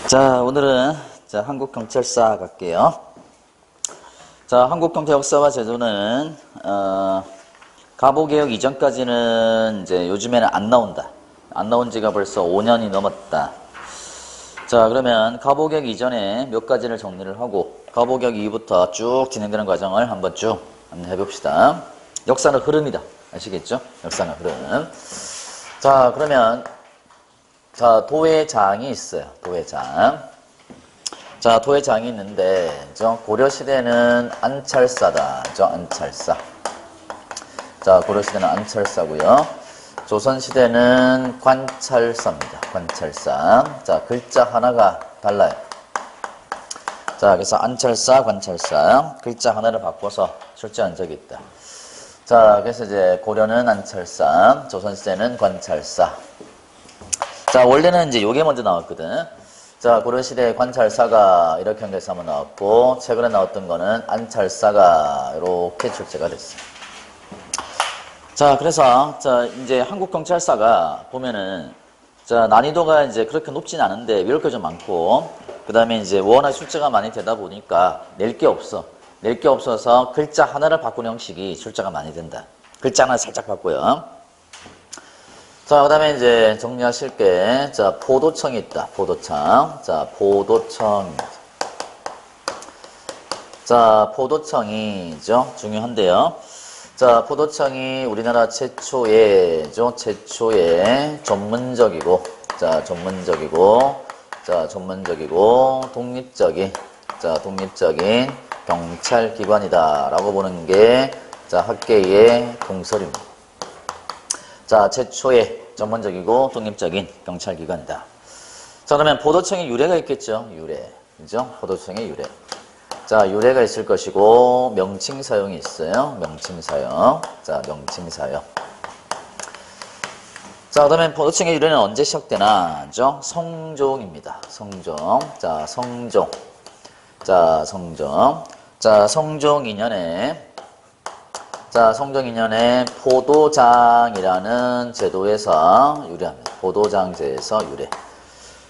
자, 오늘은 한국경찰사 갈게요. 자, 한국경찰 역사와 제도는 가보개혁 이전까지는 이제 요즘에는 안 나온다. 안 나온 지가 벌써 5년이 넘었다. 자, 그러면 가보개혁 이전에 몇 가지를 정리를 하고 가보개혁 이후부터 쭉 진행되는 과정을 한번 쭉 해봅시다. 역사는 흐름이다. 아시겠죠? 역사는 흐름. 자, 그러면 자, 도회장이 있어요. 도회장. 자, 도회장이 있는데, 고려시대는 안찰사다. 안찰사. 자, 고려시대는 안찰사고요. 조선시대는 관찰사입니다. 관찰사. 자, 글자 하나가 달라요. 자, 그래서 안찰사, 관찰사. 글자 하나를 바꿔서 출제한 적이 있다. 자, 그래서 이제 고려는 안찰사, 조선시대는 관찰사. 자, 원래는 이제 요게 먼저 나왔거든. 자, 고려시대 관찰사가 이렇게 연결해서 한번 나왔고, 최근에 나왔던 거는 안찰사가 이렇게 출제가 됐어요. 자, 그래서, 자, 이제 한국경찰사가 보면은, 자, 난이도가 이제 그렇게 높진 않은데, 외울 게 좀 많고, 그 다음에 이제 워낙 출제가 많이 되다 보니까, 낼 게 없어. 낼 게 없어서 글자 하나를 바꾸는 형식이 출제가 많이 된다. 글자 하나 살짝 바꾸요. 자, 그 다음에 이제 정리하실 게, 자, 포도청이 있다. 포도청. 자, 포도청입니다. 자, 포도청이죠. 중요한데요. 자, 포도청이 우리나라 최초의 전문적이고, 자, 독립적인 경찰기관이다. 라고 보는 게, 자, 학계의 공설입니다. 자, 최초의 전문적이고 독립적인 경찰기관이다. 자, 그러면 포도청의 유래가 있겠죠? 유래. 그죠? 포도청의 유래. 자, 유래가 있을 것이고, 명칭 사용이 있어요. 명칭 사용. 자, 명칭 사용. 자, 그러면 포도청의 유래는 언제 시작되나? 죠? 성종입니다. 성종. 자, 성종. 자, 성종. 자, 성종 2년에 자, 성종 2년에 포도장이라는 제도에서 유래합니다. 포도장제에서 유래.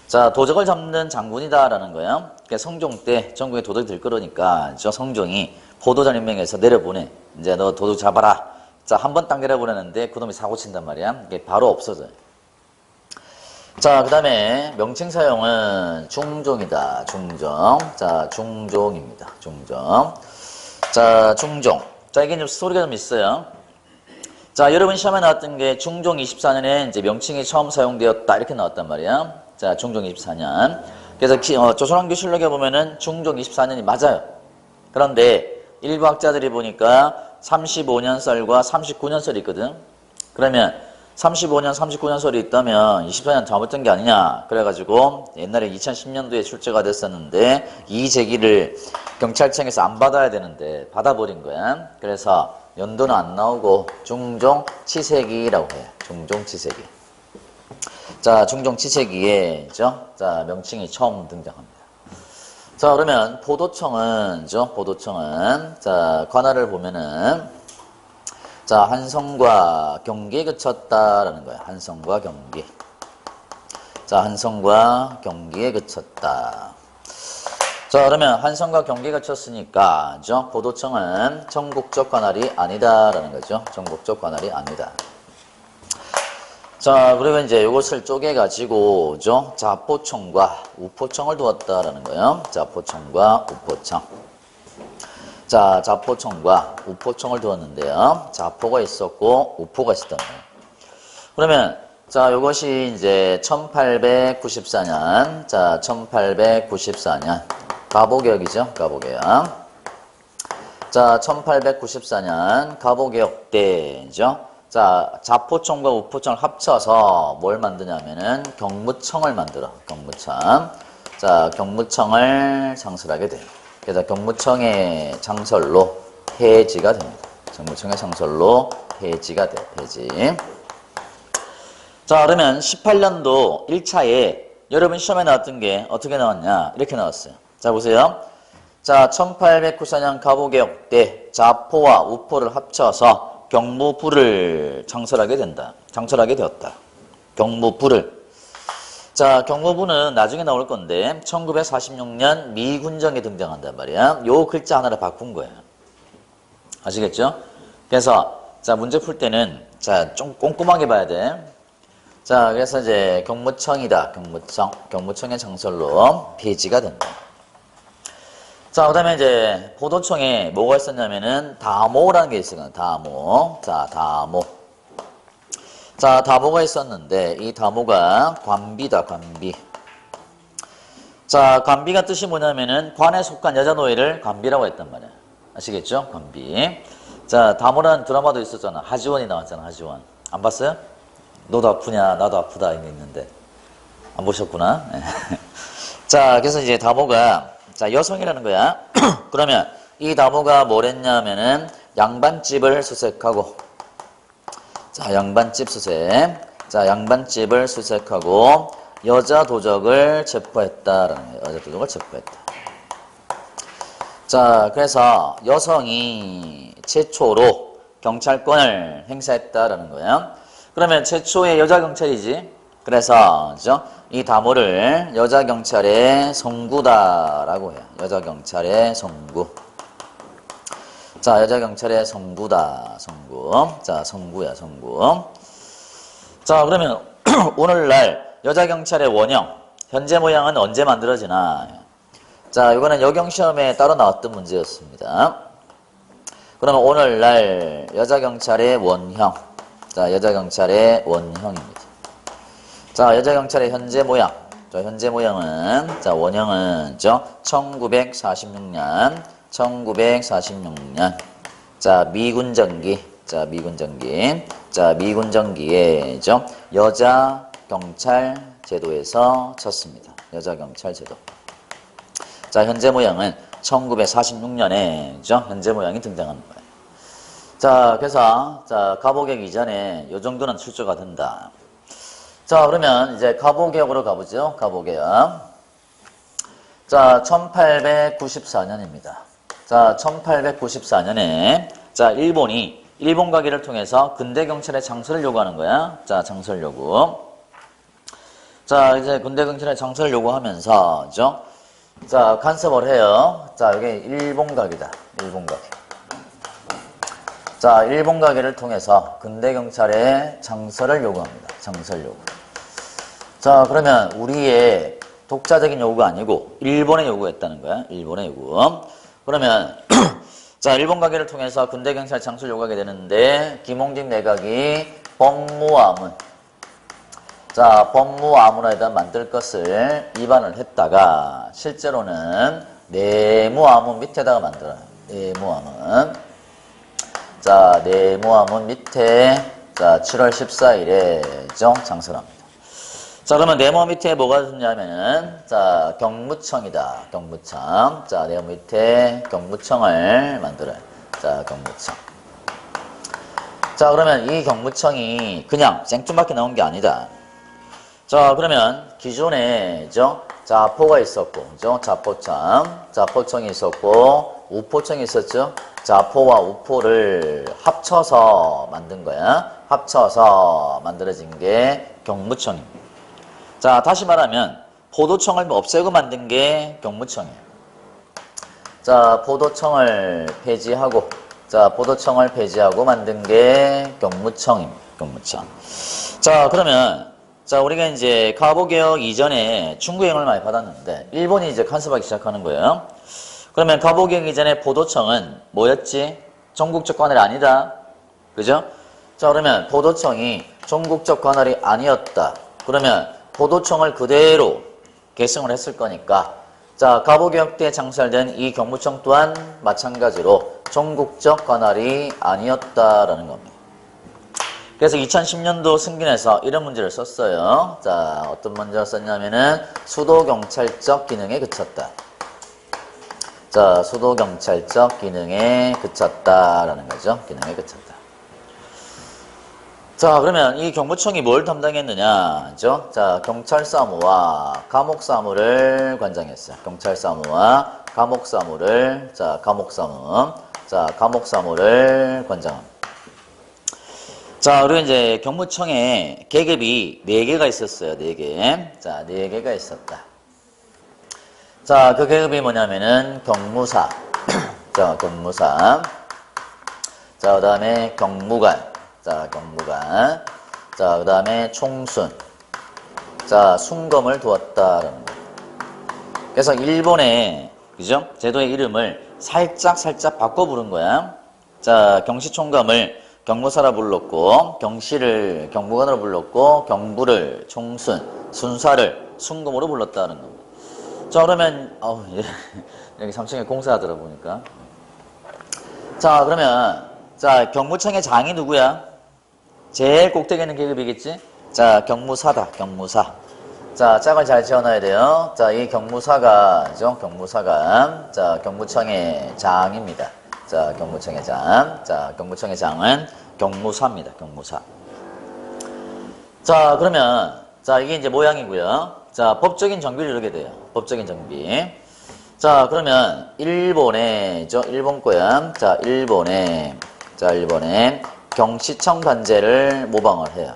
자, 도적을 잡는 장군이다라는 거예요. 그러니까 성종 때 전국에 도둑이 들끓으니까 저 성종이 포도장 임명해서 내려보내. 이제 너 도둑 잡아라. 자, 한 번 딱 내려보내는데 그놈이 사고 친단 말이야. 이게 바로 없어져요. 자, 그 다음에 명칭 사용은 중종이다. 중종. 자, 중종입니다. 중종. 자, 중종. 자, 이게 좀 스토리가 좀 있어요. 자, 여러분 시험에 나왔던 게 중종 24년에 이제 명칭이 처음 사용되었다. 이렇게 나왔단 말이야. 자, 중종 24년. 그래서 조선왕조실록에 보면은 중종 24년이 맞아요. 그런데 일부 학자들이 보니까 35년 썰과 39년 썰이 있거든. 그러면 35년, 39년 썰이 있다면 24년 잘못된 게 아니냐. 그래가지고 옛날에 2010년도에 출제가 됐었는데 이 제기를 경찰청에서 안 받아야 되는데 받아버린 거야. 그래서 연도는 안 나오고 중종 치세기라고 해요. 중종 치세기. 자, 중종 치세기에 자, 명칭이 처음 등장합니다. 자, 그러면 포도청은 자, 관할을 보면은 자, 한성과 경기에 그쳤다라는 거야. 한성과 경기. 자, 한성과 경기에 그쳤다. 자, 그러면 한성과 경기에 그쳤으니까, 포도청은 전국적 관할이 아니다라는 거죠. 전국적 관할이 아니다. 자, 그리고 이제 이것을 쪼개가지고, 자포청과 우포청을 두었다라는 거예요. 자포청과 우포청. 자, 자포청과 우포청을 두었는데요. 자포가 있었고, 우포가 있었던 거예요. 그러면, 자, 요것이 이제 1894년. 자, 1894년. 가보개혁이죠. 가보개혁. 자, 1894년 가보개혁 때죠. 자, 자포청과 우포청을 합쳐서 뭘 만드냐면은 경무청을 만들어. 경무청. 자, 경무청을 창설하게 돼요. 그래서 경무청의 창설로 폐지가 됩니다. 경무청의 창설로 폐지가 돼요. 폐지. 자, 그러면 18년도 1차에 여러분 시험에 나왔던 게 어떻게 나왔냐? 이렇게 나왔어요. 자, 보세요. 자, 1894년 가보개혁 때 자포와 우포를 합쳐서 경무부를 창설하게 된다. 창설하게 되었다. 경무부를. 자, 경무부는 나중에 나올 건데 1946년 미군정에 등장한단 말이야. 요 글자 하나를 바꾼 거예요. 아시겠죠? 그래서 자, 문제 풀 때는 자, 좀 꼼꼼하게 봐야 돼. 자, 그래서 이제 경무청이다. 경무청. 경무청의 창설로 폐지가 된다. 자, 그 다음에 이제 포도청에 뭐가 있었냐면은 다모라는 게 있어요. 다모. 자, 다모. 자, 다모가 있었는데 이 다모가 관비다. 관비. 자, 관비가 뜻이 뭐냐면은 관에 속한 여자 노예를 관비라고 했단 말이야. 아시겠죠? 관비. 자, 다모라는 드라마도 있었잖아. 하지원이 나왔잖아. 하지원. 안 봤어요? 너도 아프냐? 나도 아프다. 이게 있는데. 안 보셨구나. 자, 그래서 이제 다모가 자, 여성이라는 거야. 그러면 이 다모가 뭘 했냐면은 양반집을 수색하고 자, 양반집 수색. 자, 양반집을 수색하고 여자 도적을 체포했다라는 거예요. 여자 도적을 체포했다. 자, 그래서 여성이 최초로 경찰권을 행사했다라는 거예요. 그러면 최초의 여자 경찰이지. 그래서 그죠? 이 다모를 여자 경찰의 성구다라고 해요. 여자 경찰의 성구. 자, 여자 경찰의 성구다. 성구. 자, 성구야, 성구. 자, 그러면 오늘날 여자 경찰의 원형, 현재 모양은 언제 만들어지나? 자, 이거는 여경 시험에 따로 나왔던 문제였습니다. 그러면 오늘날 여자 경찰의 원형. 자, 여자 경찰의 원형입니다. 자, 여자 경찰의 현재 모양. 자, 현재 모양은 자, 원형은 1946년. 1946년. 자, 미군정기. 자, 미군정기. 자, 미군정기에 여자 경찰 제도에서 쳤습니다. 여자 경찰 제도. 자, 현재 모양은 1946년에 현재 모양이 등장하는 거예요. 자, 그래서 자, 갑오개혁 이전에 요 정도는 출조가 된다. 자, 그러면 이제 갑오개혁으로 가보죠. 갑오개혁. 자, 1894년입니다. 자, 1894년에 자, 일본이 일본 가기를 통해서 근대 경찰의 창설을 요구하는 거야. 자, 창설 요구. 자, 이제 근대 경찰의 창설을 요구하면서 그죠? 자, 간섭을 해요. 자, 여기 일본 가기다. 일본 가기. 자, 일본 가기를 통해서 근대 경찰의 창설을 요구합니다. 창설 요구. 자, 그러면 우리의 독자적인 요구가 아니고 일본의 요구였다는 거야. 일본의 요구. 그러면 자, 일본 가기를 통해서 근대 경찰 창설 요구하게 되는데 김홍직 내각이 법무화문. 자, 법무화문에다 만들 것을 입안을 했다가 실제로는 내무화문 밑에다가 만들어요. 내무화문. 자, 내무화문 밑에 자, 7월 14일에 창설합니다. 자, 그러면 네모 밑에 뭐가 있냐면은 자, 경무청이다. 경무청. 자, 네모 밑에 경무청을 만들어요. 자, 경무청. 자, 그러면 이 경무청이 그냥 생뚱맞게 나온 게 아니다. 자, 그러면 기존에 자포가 있었고, 자포청이 있었고, 우포청이 있었죠. 자포와 우포를 합쳐서 만든 거야. 합쳐서 만들어진 게 경무청입니다. 자, 다시 말하면 포도청을 없애고 만든 게 경무청이에요. 자, 포도청을 폐지하고 만든 게 경무청입니다. 경무청. 자, 그러면 자, 우리가 이제 갑오개혁 이전에 중국 영향을 많이 받았는데 일본이 이제 간섭하기 시작하는 거예요. 그러면 갑오개혁 이전에 포도청은 뭐였지? 전국적 관할이 아니다. 그죠? 자, 그러면 포도청이 전국적 관할이 아니었다. 그러면 포도청을 그대로 계승을 했을 거니까 자, 갑오개혁 때 창설된 이 경무청 또한 마찬가지로 전국적 관할이 아니었다라는 겁니다. 그래서 2010년도 승gin에서 이런 문제를 썼어요. 자, 어떤 문제를 썼냐면은 수도경찰적 기능에 그쳤다. 자, 수도경찰적 기능에 그쳤다라는 거죠. 기능에 그쳤다. 자, 그러면 이 경무청이 뭘 담당했느냐? 그죠? 자, 경찰사무와 감옥사무를 관장했어요. 경찰사무와 감옥사무를, 자, 감옥사무를 관장합니다. 자, 그리고 이제 경무청에 계급이 4개가 있었어요. 4개. 자, 4개가 있었다. 자, 그 계급이 뭐냐면은 경무사. 자, 경무사. 자, 그 다음에 경무관. 자, 경무관. 자, 그 다음에 총순. 자, 순검을 두었다라는 거. 그래서 일본의, 그죠? 제도의 이름을 살짝 바꿔 부른 거야. 자, 경시총감을 경무사라 불렀고, 경시를 경무관으로 불렀고, 경부를 총순, 순사를 순검으로 불렀다는 겁니다. 자, 그러면, 여기 3층에 공사하더라 보니까. 자, 그러면, 자, 경무청의 장이 누구야? 제일 꼭대기에 있는 계급이겠지? 자, 경무사다, 경무사. 자, 짝을 잘 지어놔야 돼요. 자, 이 경무사가죠, 경무사가. 자, 경무청의 장입니다. 자, 경무청의 장. 자, 경무청의 장은 경무사입니다, 경무사. 자, 그러면, 자, 이게 이제 모양이고요. 자, 법적인 정비를 이루게 돼요. 법적인 정비. 자, 그러면, 일본의죠, 일본 거야. 자, 일본의 경시청 관제를 모방을 해요.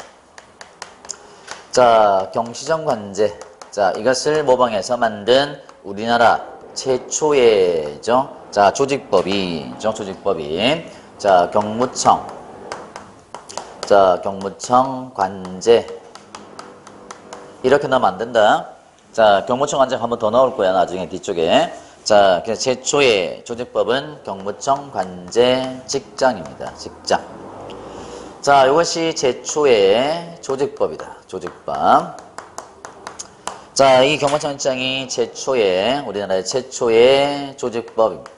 자, 경시청 관제. 자, 이것을 모방해서 만든 우리나라 최초의죠. 자, 조직법이죠, 조직법이. 자, 경무청. 자, 경무청 관제. 이렇게 넣으면 안 된다. 자, 경무청 관제가 한 번 더 나올 거야, 나중에 뒤쪽에. 자, 그래서 최초의 조직법은 경무청 관제 직장입니다. 직장. 자, 이것이 최초의 조직법이다. 조직법. 자, 이 경무청 직장이 우리나라의 최초의 조직법입니다.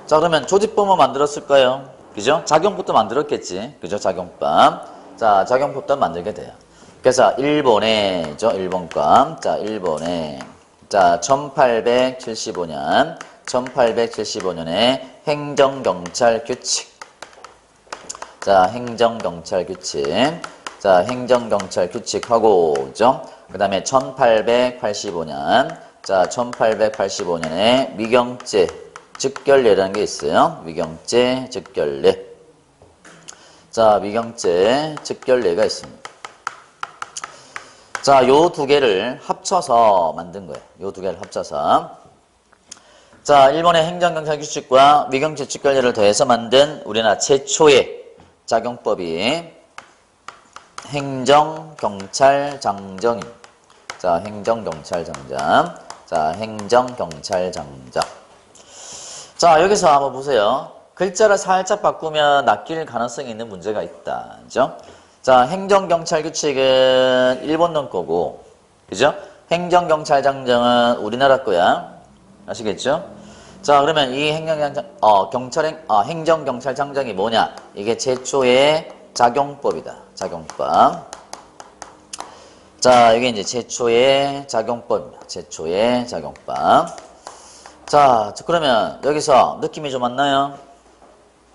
자, 그러면 조직법만 만들었을까요? 그죠? 작용법도 만들었겠지. 그죠? 작용법. 자, 작용법도 만들게 돼요. 그래서 일본의죠, 일본법. 자, 일본의. 자, 1875년에 행정경찰 규칙. 자, 행정경찰 규칙. 자, 행정경찰 규칙하고죠. 그 다음에 1885년. 자, 1885년에 위경죄 즉결례라는 게 있어요. 위경죄 즉결례. 자, 위경죄 즉결례가 있습니다. 자, 요 두 개를 합쳐서 만든 거예요. 요 두 개를 합쳐서. 자, 일본의 행정경찰 규칙과 위경죄 즉결례를 더해서 만든 우리나라 최초의 작용법이 행정경찰장정입니다. 자, 행정경찰장정. 자, 행정경찰장정. 자, 여기서 한번 보세요. 글자를 살짝 바꾸면 낚일 가능성이 있는 문제가 있다. 그죠? 자, 행정경찰규칙은 일본 놈 거고, 그죠? 행정경찰장정은 우리나라 거야. 아시겠죠? 자, 그러면 이 행정경찰장정이 뭐냐? 이게 최초의 작용법이다. 작용법. 자, 이게 이제 최초의 작용법입니다. 최초의 작용법. 자, 그러면 여기서 느낌이 좀 왔나요?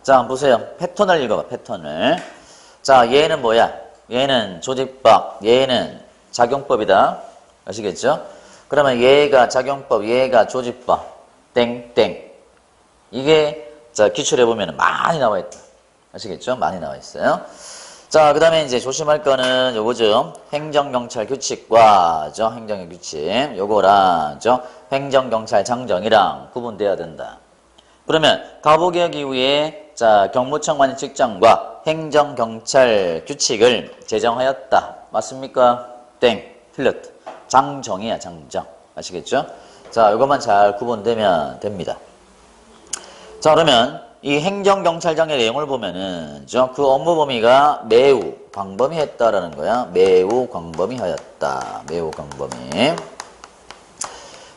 자, 한번 보세요. 패턴을 읽어봐, 패턴을. 자, 얘는 뭐야? 얘는 조직법, 얘는 작용법이다. 아시겠죠? 그러면 얘가 작용법, 얘가 조직법. 땡땡. 이게, 자, 기출해보면 많이 나와 있다. 아시겠죠? 많이 나와 있어요. 자, 그 다음에 이제 조심할 거는 요거죠. 행정경찰 규칙과, 행정의 규칙. 요거랑, 행정경찰 장정이랑 구분돼야 된다. 그러면, 가보개혁 이후에, 자, 경무청 관할 직장과 행정경찰 규칙을 제정하였다. 맞습니까? 땡. 틀렸다. 장정이야, 장정. 아시겠죠? 자, 이것만 잘 구분되면 됩니다. 자, 그러면 이 행정경찰장의 내용을 보면은 그 업무 범위가 매우 광범위했다라는 거야. 매우 광범위하였다. 매우 광범위.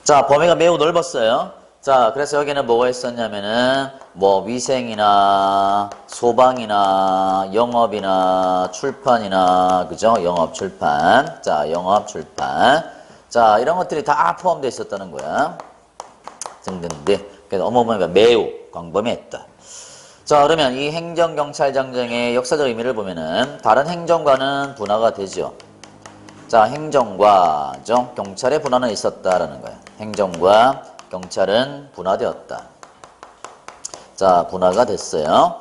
자, 범위가 매우 넓었어요. 자, 그래서 여기는 뭐가 있었냐면은 뭐 위생이나 소방이나 영업이나 출판이나 그죠? 영업 출판. 자, 영업 출판. 자, 이런 것들이 다 포함되어 있었다는 거야. 등등등. 그래서 업무 범위가 매우 광범위했다. 자, 그러면 이 행정경찰장정의 역사적 의미를 보면은 다른 행정과는 분화가 되죠. 자, 행정과 경찰의 분화는 있었다라는 거야. 행정과 경찰은 분화되었다. 자, 분화가 됐어요.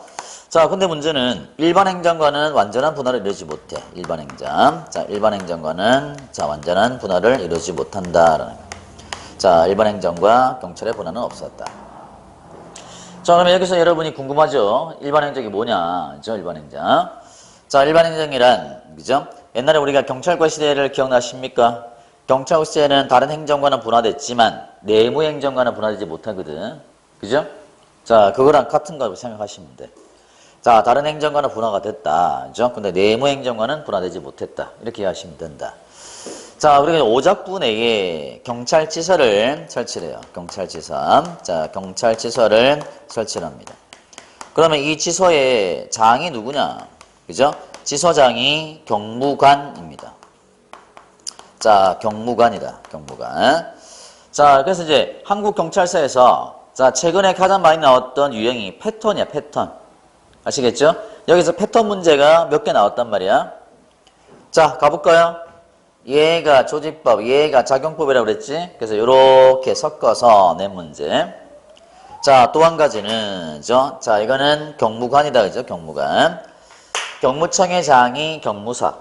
자, 근데 문제는 일반 행정관은 완전한 분할을 이루지 못해. 일반 행정. 자, 일반 행정관은 자, 완전한 분할을 이루지 못한다라는 거. 자, 일반 행정과 경찰의 분할은 없었다. 자, 그러면 여기서 여러분이 궁금하죠? 일반 행정이 뭐냐? 그죠? 일반 행정. 자, 일반 행정이란, 그죠? 옛날에 우리가 경찰과 시대를 기억나십니까? 경찰과 시대는 다른 행정과는 분화됐지만, 내무 행정과는 분화되지 못하거든. 그죠? 자, 그거랑 같은 거라고 생각하시면 돼. 자, 다른 행정과는 분화가 됐다. 그죠? 근데 내무 행정과는 분화되지 못했다. 이렇게 이해하시면 된다. 자, 우리가 오작부 내에 경찰지서를 설치를 해요. 경찰지서. 자, 경찰지서를 설치를 합니다. 그러면 이 지서의 장이 누구냐? 그죠? 지서장이 경무관입니다. 자, 경무관이다. 경무관. 자, 그래서 이제 한국경찰서에서 자, 최근에 가장 많이 나왔던 유형이 패턴이야, 패턴. 아시겠죠? 여기서 패턴 문제가 몇 개 나왔단 말이야. 자, 가볼까요? 얘가 조직법, 얘가 작용법이라고 그랬지? 그래서 이렇게 섞어서 낸 문제. 자, 또 한 가지는, 자, 이거는 경무관이다, 그죠? 경무관. 경무청의 장이 경무사.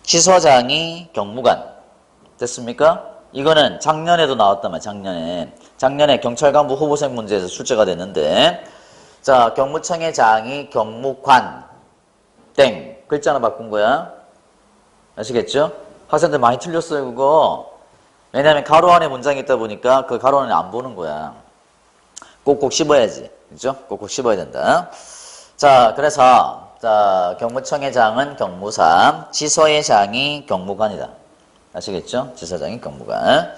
지서장이 경무관. 됐습니까? 이거는 작년에도 나왔단 말이야, 작년에. 작년에 경찰간부 후보생 문제에서 출제가 됐는데, 자, 경무청의 장이 경무관. 땡. 글자 하나 바꾼 거야. 아시겠죠? 학생들 많이 틀렸어요, 그거. 왜냐면 가로 안에 문장이 있다 보니까 그 가로 안에 안 보는 거야. 꼭꼭 씹어야지. 그죠? 꼭꼭 씹어야 된다. 자, 그래서, 자, 경무청의 장은 경무사, 지서의 장이 경무관이다. 아시겠죠? 지서장이 경무관.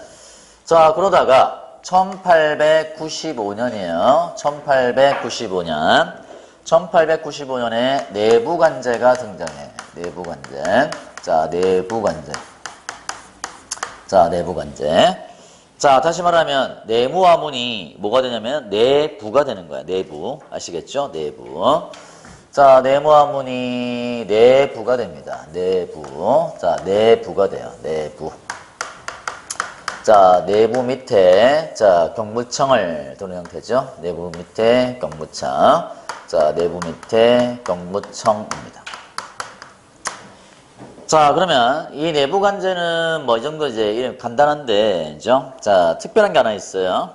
자, 그러다가 1895년이에요. 1895년. 1895년에 내부관제가 등장해. 내부관제. 자, 내부관제. 자, 내부관제. 자, 다시 말하면 내무화문이 뭐가 되냐면 내부가 되는 거야. 내부. 아시겠죠? 내부. 자, 내무화문이 내부가 됩니다. 내부. 자, 내부가 돼요. 내부. 자, 내부 밑에 자, 경무청을 두는 형태죠. 내부 밑에 경무청. 자, 내부 밑에 경무청입니다. 자, 그러면 이 내부관제는 뭐 이 정도 이제 이름 간단한데, 그죠? 자, 특별한 게 하나 있어요.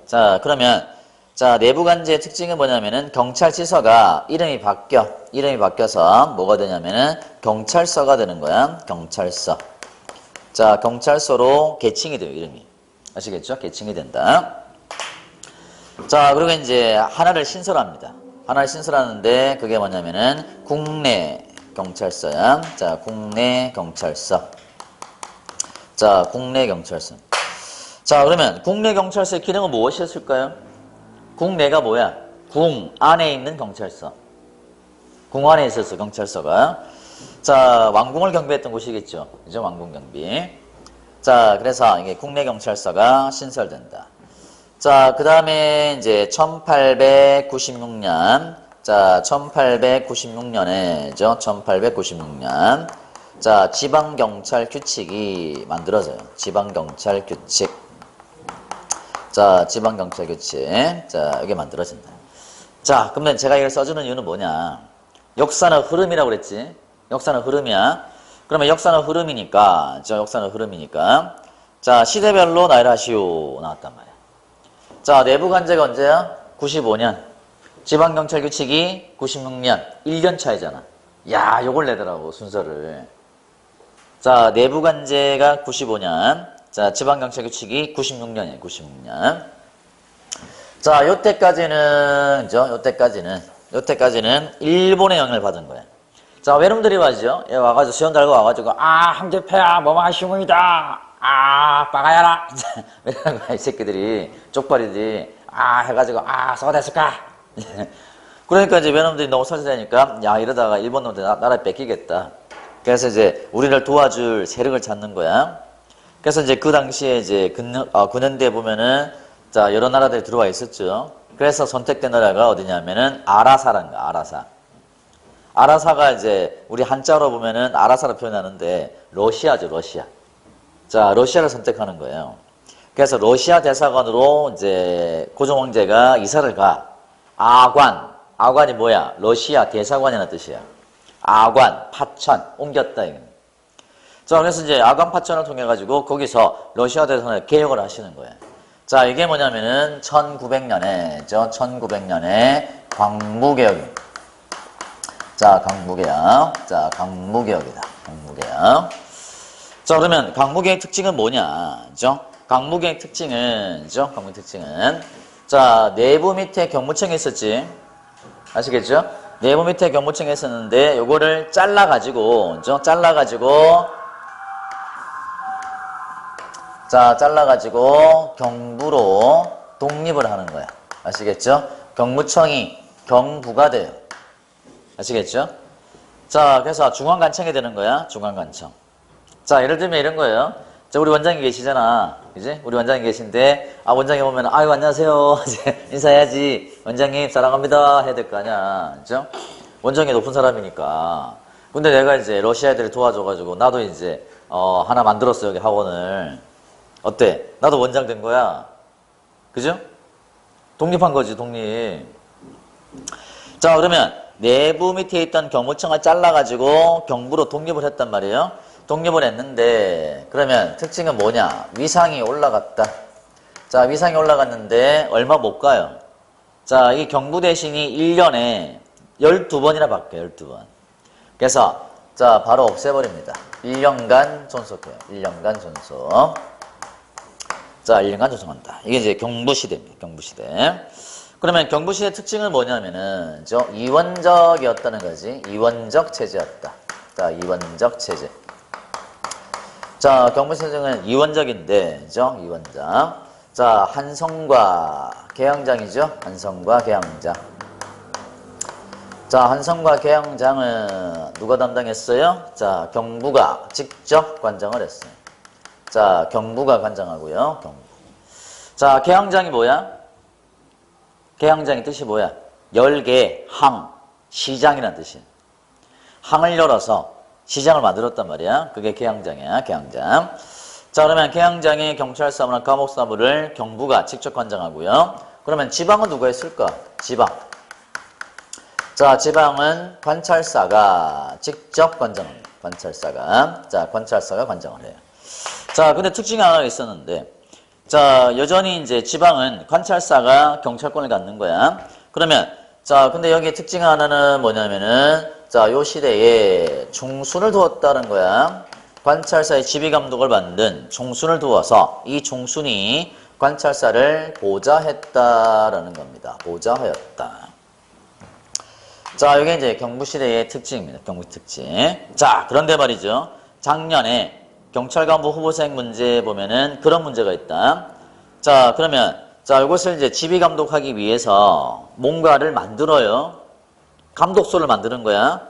자, 그러면 자, 내부관제의 특징은 뭐냐면은 경찰지서가 이름이 바뀌어서 뭐가 되냐면은 경찰서가 되는 거야. 경찰서. 자, 경찰서로 개칭이 돼요, 이름이. 아시겠죠? 개칭이 된다. 자, 그리고 이제 하나를 신설합니다. 하나를 신설하는데 그게 뭐냐면은 국내 경찰서야. 자, 국내 경찰서. 자, 국내 경찰서. 자, 그러면 국내 경찰서의 기능은 무엇이었을까요? 국내가 뭐야? 궁 안에 있는 경찰서. 궁 안에 있었어, 경찰서가. 자, 왕궁을 경비했던 곳이겠죠. 그죠? 왕궁 경비. 자, 그래서 이게 국내 경찰서가 신설된다. 자, 그 다음에 이제 1896년. 자, 1896년에죠. 1896년. 자, 지방경찰 규칙이 만들어져요. 지방경찰 규칙. 자, 지방경찰 규칙. 자, 이게 만들어진다. 자, 그러면 제가 이걸 써주는 이유는 뭐냐. 역사는 흐름이라고 그랬지. 역사는 흐름이야. 그러면 역사는 흐름이니까, 역사는 흐름이니까. 자, 시대별로 나열을 하시오. 나왔단 말이야. 자, 내부관제가 언제야? 95년. 지방경찰 규칙이 96년. 1년 차이잖아. 야, 요걸 내더라고, 순서를. 자, 내부관제가 95년. 자, 지방경찰 규칙이 96년이에요, 96년. 자, 요때까지는 일본의 영향을 받은 거야. 자, 외놈들이 와죠. 얘 와가지고 수염 달고 와가지고, 아, 황제폐야, 뭐마시무이다. 아, 빠가야라. 이러는 거야, 이 새끼들이. 쪽발이들이. 아, 해가지고, 아, 서가 됐을까? 그러니까 이제 외놈들이 너무 설세하니까, 야, 이러다가 일본 놈들 나라 뺏기겠다. 그래서 이제 우리를 도와줄 세력을 찾는 거야. 그래서 이제 그 당시에 이제 근현대에 보면은, 자, 여러 나라들이 들어와 있었죠. 그래서 선택된 나라가 어디냐면은, 아라사라는 거야, 아라사. 아라사가 이제 우리 한자로 보면은 아라사로 표현하는데 러시아죠, 러시아. 자, 러시아를 선택하는 거예요. 그래서 러시아 대사관으로 이제 고종 황제가 이사를 가. 아관이 뭐야? 러시아 대사관이라는 뜻이야. 아관, 파천, 옮겼다. 이거. 자, 그래서 이제 아관 파천을 통해 가지고 거기서 러시아 대사관에 개혁을 하시는 거예요. 자, 이게 뭐냐면은 1900년에, 1900년에 광무개혁입니다. 자, 강무개혁. 자, 강무개혁이다. 강무개혁. 자, 그러면 강무개혁 특징은 뭐냐? 그죠? 강무개혁 특징은, 그죠? 강무개혁 특징은. 자, 내부 밑에 경무청이 있었지. 아시겠죠? 내부 밑에 경무청이 있었는데, 요거를 잘라가지고, 그죠? 잘라가지고, 자, 잘라가지고, 경부로 독립을 하는 거야. 아시겠죠? 경무청이 경부가 돼요. 아시겠죠? 자, 그래서 중앙관청이 되는 거야. 중앙관청. 자, 예를 들면 이런 거예요. 자, 우리 원장님 계시잖아. 그지? 우리 원장님 계신데, 아, 원장님 오면, 아유, 안녕하세요. 인사해야지. 원장님, 사랑합니다. 해야 될 거 아니야. 그죠? 원장이 높은 사람이니까. 근데 내가 이제 러시아 애들이 도와줘가지고, 나도 이제, 하나 만들었어, 여기 학원을. 어때? 나도 원장 된 거야. 그죠? 독립한 거지, 독립. 자, 그러면, 내부 밑에 있던 경무청을 잘라가지고 경부로 독립을 했단 말이에요. 독립을 했는데 그러면 특징은 뭐냐? 위상이 올라갔다. 자, 위상이 올라갔는데 얼마 못 가요. 자, 이 경부 대신이 1년에 12번이나 바뀌어요. 12번. 그래서 자, 바로 없애버립니다. 1년간 존속해요. 1년간 존속. 자, 1년간 존속한다. 이게 이제 경부시대입니다. 경부시대. 그러면 경부시대 특징은 뭐냐면은, 이원적이었다는 거지. 이원적 체제였다. 자, 이원적 체제. 자, 경부시대는 이원적인데, 그죠? 이원적. 자, 한성과 계양장이죠? 한성과 계양장. 자, 한성과 계양장은 누가 담당했어요? 자, 경부가 직접 관장을 했어요. 자, 경부가 관장하고요. 경부. 자, 계양장이 뭐야? 계양장의 뜻이 뭐야? 열개, 항, 시장이라는 뜻이야. 항을 열어서 시장을 만들었단 말이야. 그게 계양장이야, 계양장. 자, 그러면 계양장의 경찰사무나 감옥사무를 경부가 직접 관장하고요. 그러면 지방은 누가 했을까? 지방. 자, 지방은 관찰사가 직접 관장합니다. 관찰사가. 자, 관찰사가 관장을 해요. 자, 근데 특징이 하나 있었는데, 자, 여전히 이제 지방은 관찰사가 경찰권을 갖는 거야. 그러면, 자, 근데 여기 특징 하나는 뭐냐면은, 자, 요 시대에 중순을 두었다는 거야. 관찰사의 지휘감독을 받는 중순을 두어서 이 중순이 관찰사를 보좌했다라는 겁니다. 보좌하였다. 자, 이게 이제 경부시대의 특징입니다. 경부 특징. 자, 그런데 말이죠. 작년에 경찰간부 후보생 문제 보면은 그런 문제가 있다. 자, 그러면, 자, 이것을 이제 지휘감독하기 위해서 뭔가를 만들어요. 감독소를 만드는 거야.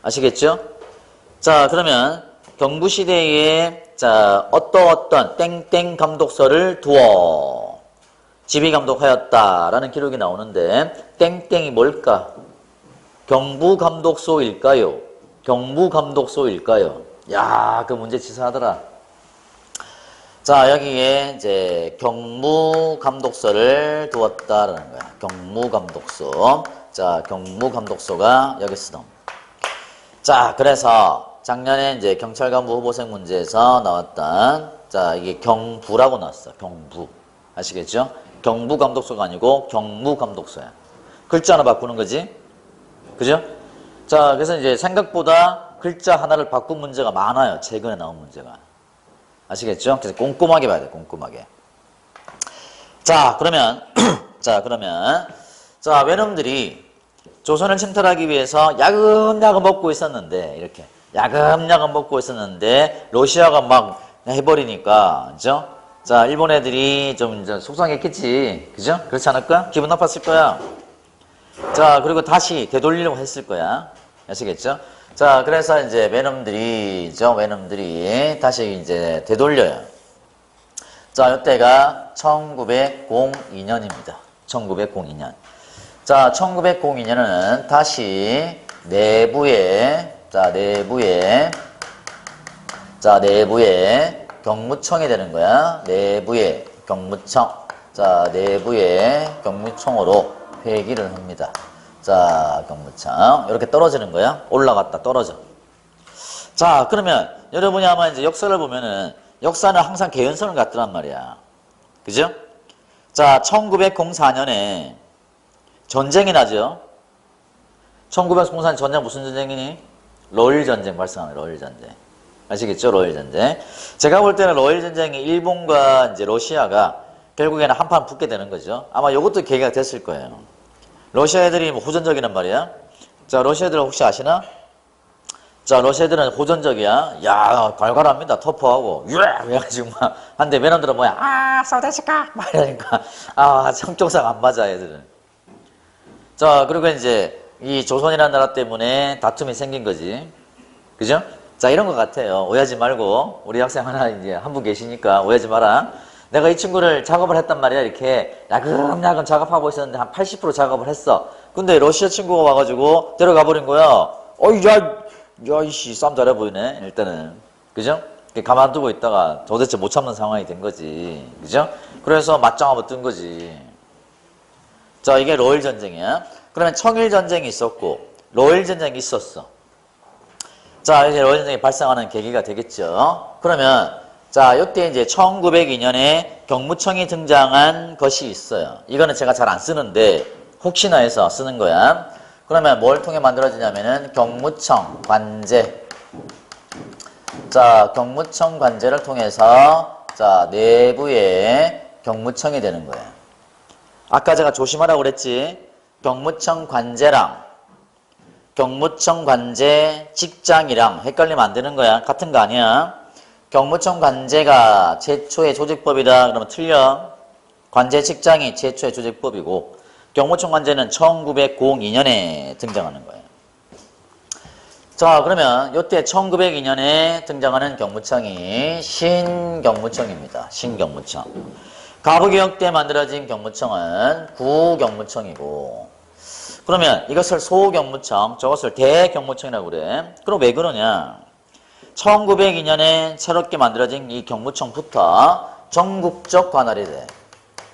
아시겠죠? 자, 그러면 경부시대에, 자, 어떤 땡땡 감독소를 두어 지휘감독하였다라는 기록이 나오는데, 땡땡이 뭘까? 경부감독소일까요? 경부감독소일까요? 야, 그 문제 치사하더라. 자, 여기에 이제 경무감독소를 두었다라는 거야. 경무감독소. 자, 경무감독소가 여기 쓰던. 자, 그래서 작년에 이제 경찰간부 후보생 문제에서 나왔던, 자, 이게 경부라고 나왔어. 경부. 아시겠죠? 경부감독소가 아니고 경무감독소야. 글자 하나 바꾸는 거지. 그죠? 자, 그래서 이제 생각보다 글자 하나를 바꾼 문제가 많아요. 최근에 나온 문제가. 아시겠죠? 그래서 꼼꼼하게 봐야 돼, 꼼꼼하게. 자, 그러면, 자, 외놈들이 조선을 침탈하기 위해서 야금야금 먹고 있었는데, 이렇게. 야금야금 먹고 있었는데, 러시아가 막 해버리니까, 그죠? 자, 일본 애들이 좀 이제 속상했겠지. 그죠? 그렇지 않을까? 기분 나빴을 거야. 자, 그리고 다시 되돌리려고 했을 거야. 아시겠죠? 자, 그래서 이제 외놈들이 다시 이제 되돌려요. 자, 이때가 1902년입니다. 1902년. 자, 1902년은 다시 내부에 경무청이 되는 거야. 내부의 경무청. 자, 내부의 경무청으로 회귀를 합니다. 자, 경무청. 이렇게 떨어지는 거야. 올라갔다 떨어져. 자, 그러면 여러분이 아마 이제 역사를 보면은 역사는 항상 개연성을 갖더란 말이야. 그죠? 자, 1904년에 전쟁이 나죠. 1904년 전쟁 무슨 전쟁이니? 러일 전쟁 발생하는 러일 전쟁. 아시겠죠? 러일 전쟁. 제가 볼 때는 러일 전쟁이 일본과 이제 러시아가 결국에는 한판 붙게 되는 거죠. 아마 이것도 계기가 됐을 거예요. 러시아 애들이 뭐 호전적이란 말이야. 자, 러시아 애들 혹시 아시나? 자, 러시아 애들은 호전적이야. 야, 갈갈합니다. 터프하고. 그래가지고 막, 한데 외놈들은 뭐야? 아, 소대식가! 막 이러니까. 아, 성격상 안 맞아, 애들은. 자, 그리고 이제, 이 조선이라는 나라 때문에 다툼이 생긴 거지. 그죠? 자, 이런 것 같아요. 오해하지 말고. 우리 학생 하나 이제 한 분 계시니까 오해하지 마라. 내가 이 친구를 작업을 했단 말이야. 이렇게 야금야금 작업하고 있었는데 한 80% 작업을 했어. 근데 러시아 친구가 와가지고 데려가 버린 거야. 이씨, 싸움 잘해 보이네. 일단은. 그죠? 가만두고 있다가 도대체 못 참는 상황이 된 거지. 그죠? 그래서 맞짱 한번 뜬 거지. 자, 이게 러일 전쟁이야. 그러면 청일 전쟁이 있었고, 러일 전쟁이 있었어. 자, 이제 러일 전쟁이 발생하는 계기가 되겠죠. 그러면, 자, 이때 이제 1902년에 경무청이 등장한 것이 있어요. 이거는 제가 잘 안 쓰는데, 혹시나 해서 쓰는 거야. 그러면 뭘 통해 만들어지냐면은, 경무청 관제. 자, 경무청 관제를 통해서, 자, 내부에 경무청이 되는 거예요. 아까 제가 조심하라고 그랬지. 경무청 관제랑 경무청 관제 직장이랑 헷갈리면 안 되는 거야. 같은 거 아니야. 경무청 관제가 최초의 조직법이다. 그러면 틀려. 관제 직장이 최초의 조직법이고 경무청 관제는 1902년에 등장하는 거예요. 자, 그러면 이때 1902년에 등장하는 경무청이 신경무청입니다. 신경무청. 가부개혁 때 만들어진 경무청은 구경무청이고 그러면 이것을 소경무청, 저것을 대경무청이라고 그래. 그럼 왜 그러냐? 1902년에 새롭게 만들어진 이 경무청부터 전국적 관할이 돼.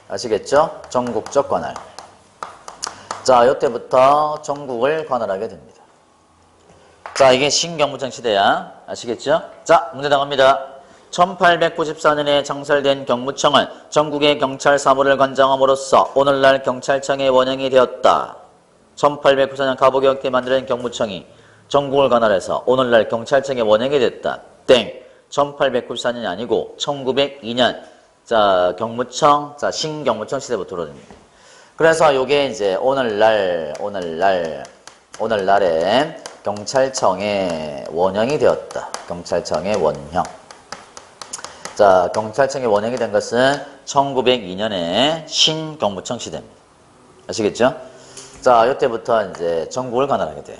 아시겠죠? 전국적 관할. 자, 이때부터 전국을 관할하게 됩니다. 자, 이게 신경무청 시대야. 아시겠죠? 자, 문제 나갑니다. 1894년에 창설된 경무청은 전국의 경찰 사무를 관장함으로써 오늘날 경찰청의 원형이 되었다. 1894년 가부개혁 때 만들어진 경무청이 전국을 관할해서 오늘날 경찰청의 원형이 됐다. 땡. 1894년이 아니고 1902년 자 경무청 자 신경무청 시대부터 들어옵니다. 그래서 요게 이제 오늘날에 경찰청의 원형이 되었다. 경찰청의 원형. 자, 경찰청의 원형이 된 것은 1902년에 신경무청 시대입니다. 아시겠죠? 자, 이때부터 이제 전국을 관할하게 돼요.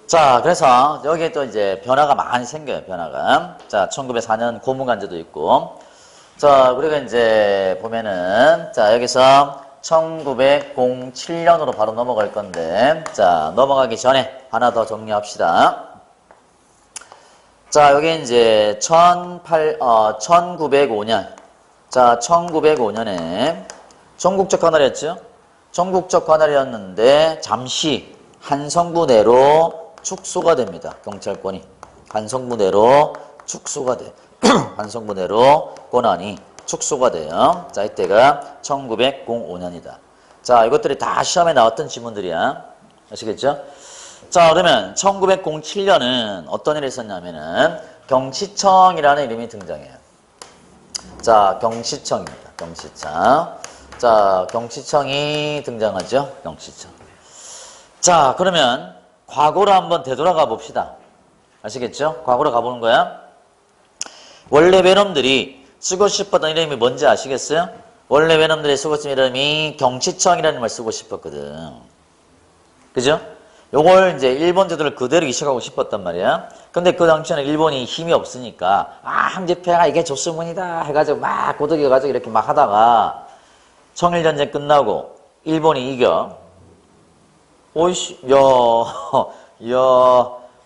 자, 그래서 여기에 또 이제 변화가 많이 생겨요, 변화가. 자, 1904년 고문관제도 있고. 자, 그리고 이제 보면은, 자, 여기서 1907년으로 바로 넘어갈 건데, 자, 넘어가기 전에 하나 더 정리합시다. 자, 여기 이제 1905년. 자, 1905년에 전국적 관할이었죠? 전국적 관할이었는데 잠시 한성부 내로 축소가 됩니다. 경찰권이. 한성부 내로 축소가 돼. 한성부 내로 권한이 축소가 돼요. 자, 이때가 1905년이다. 자, 이것들이 다 시험에 나왔던 지문들이야. 아시겠죠? 자, 그러면 1907년은 어떤 일이 있었냐면은 경시청이라는 이름이 등장해요. 자, 경시청입니다. 경시청. 자, 경시청이 등장하죠. 경시청. 자, 그러면 과거로 한번 되돌아가 봅시다. 아시겠죠? 과거로 가보는 거야. 원래 외놈들이 쓰고 싶었던 이름이 뭔지 아시겠어요? 원래 외놈들이 쓰고 싶은 이름이 경시청이라는 이름을 쓰고 싶었거든. 그죠? 요걸 이제 일본 제도를 그대로 이식하고 싶었단 말이야. 근데 그 당시에는 일본이 힘이 없으니까 황제폐하 이게 조스문이다 해가지고 막 고독여가지고 이렇게 막 하다가 청일전쟁 끝나고 일본이 이겨. 오이씨, 야,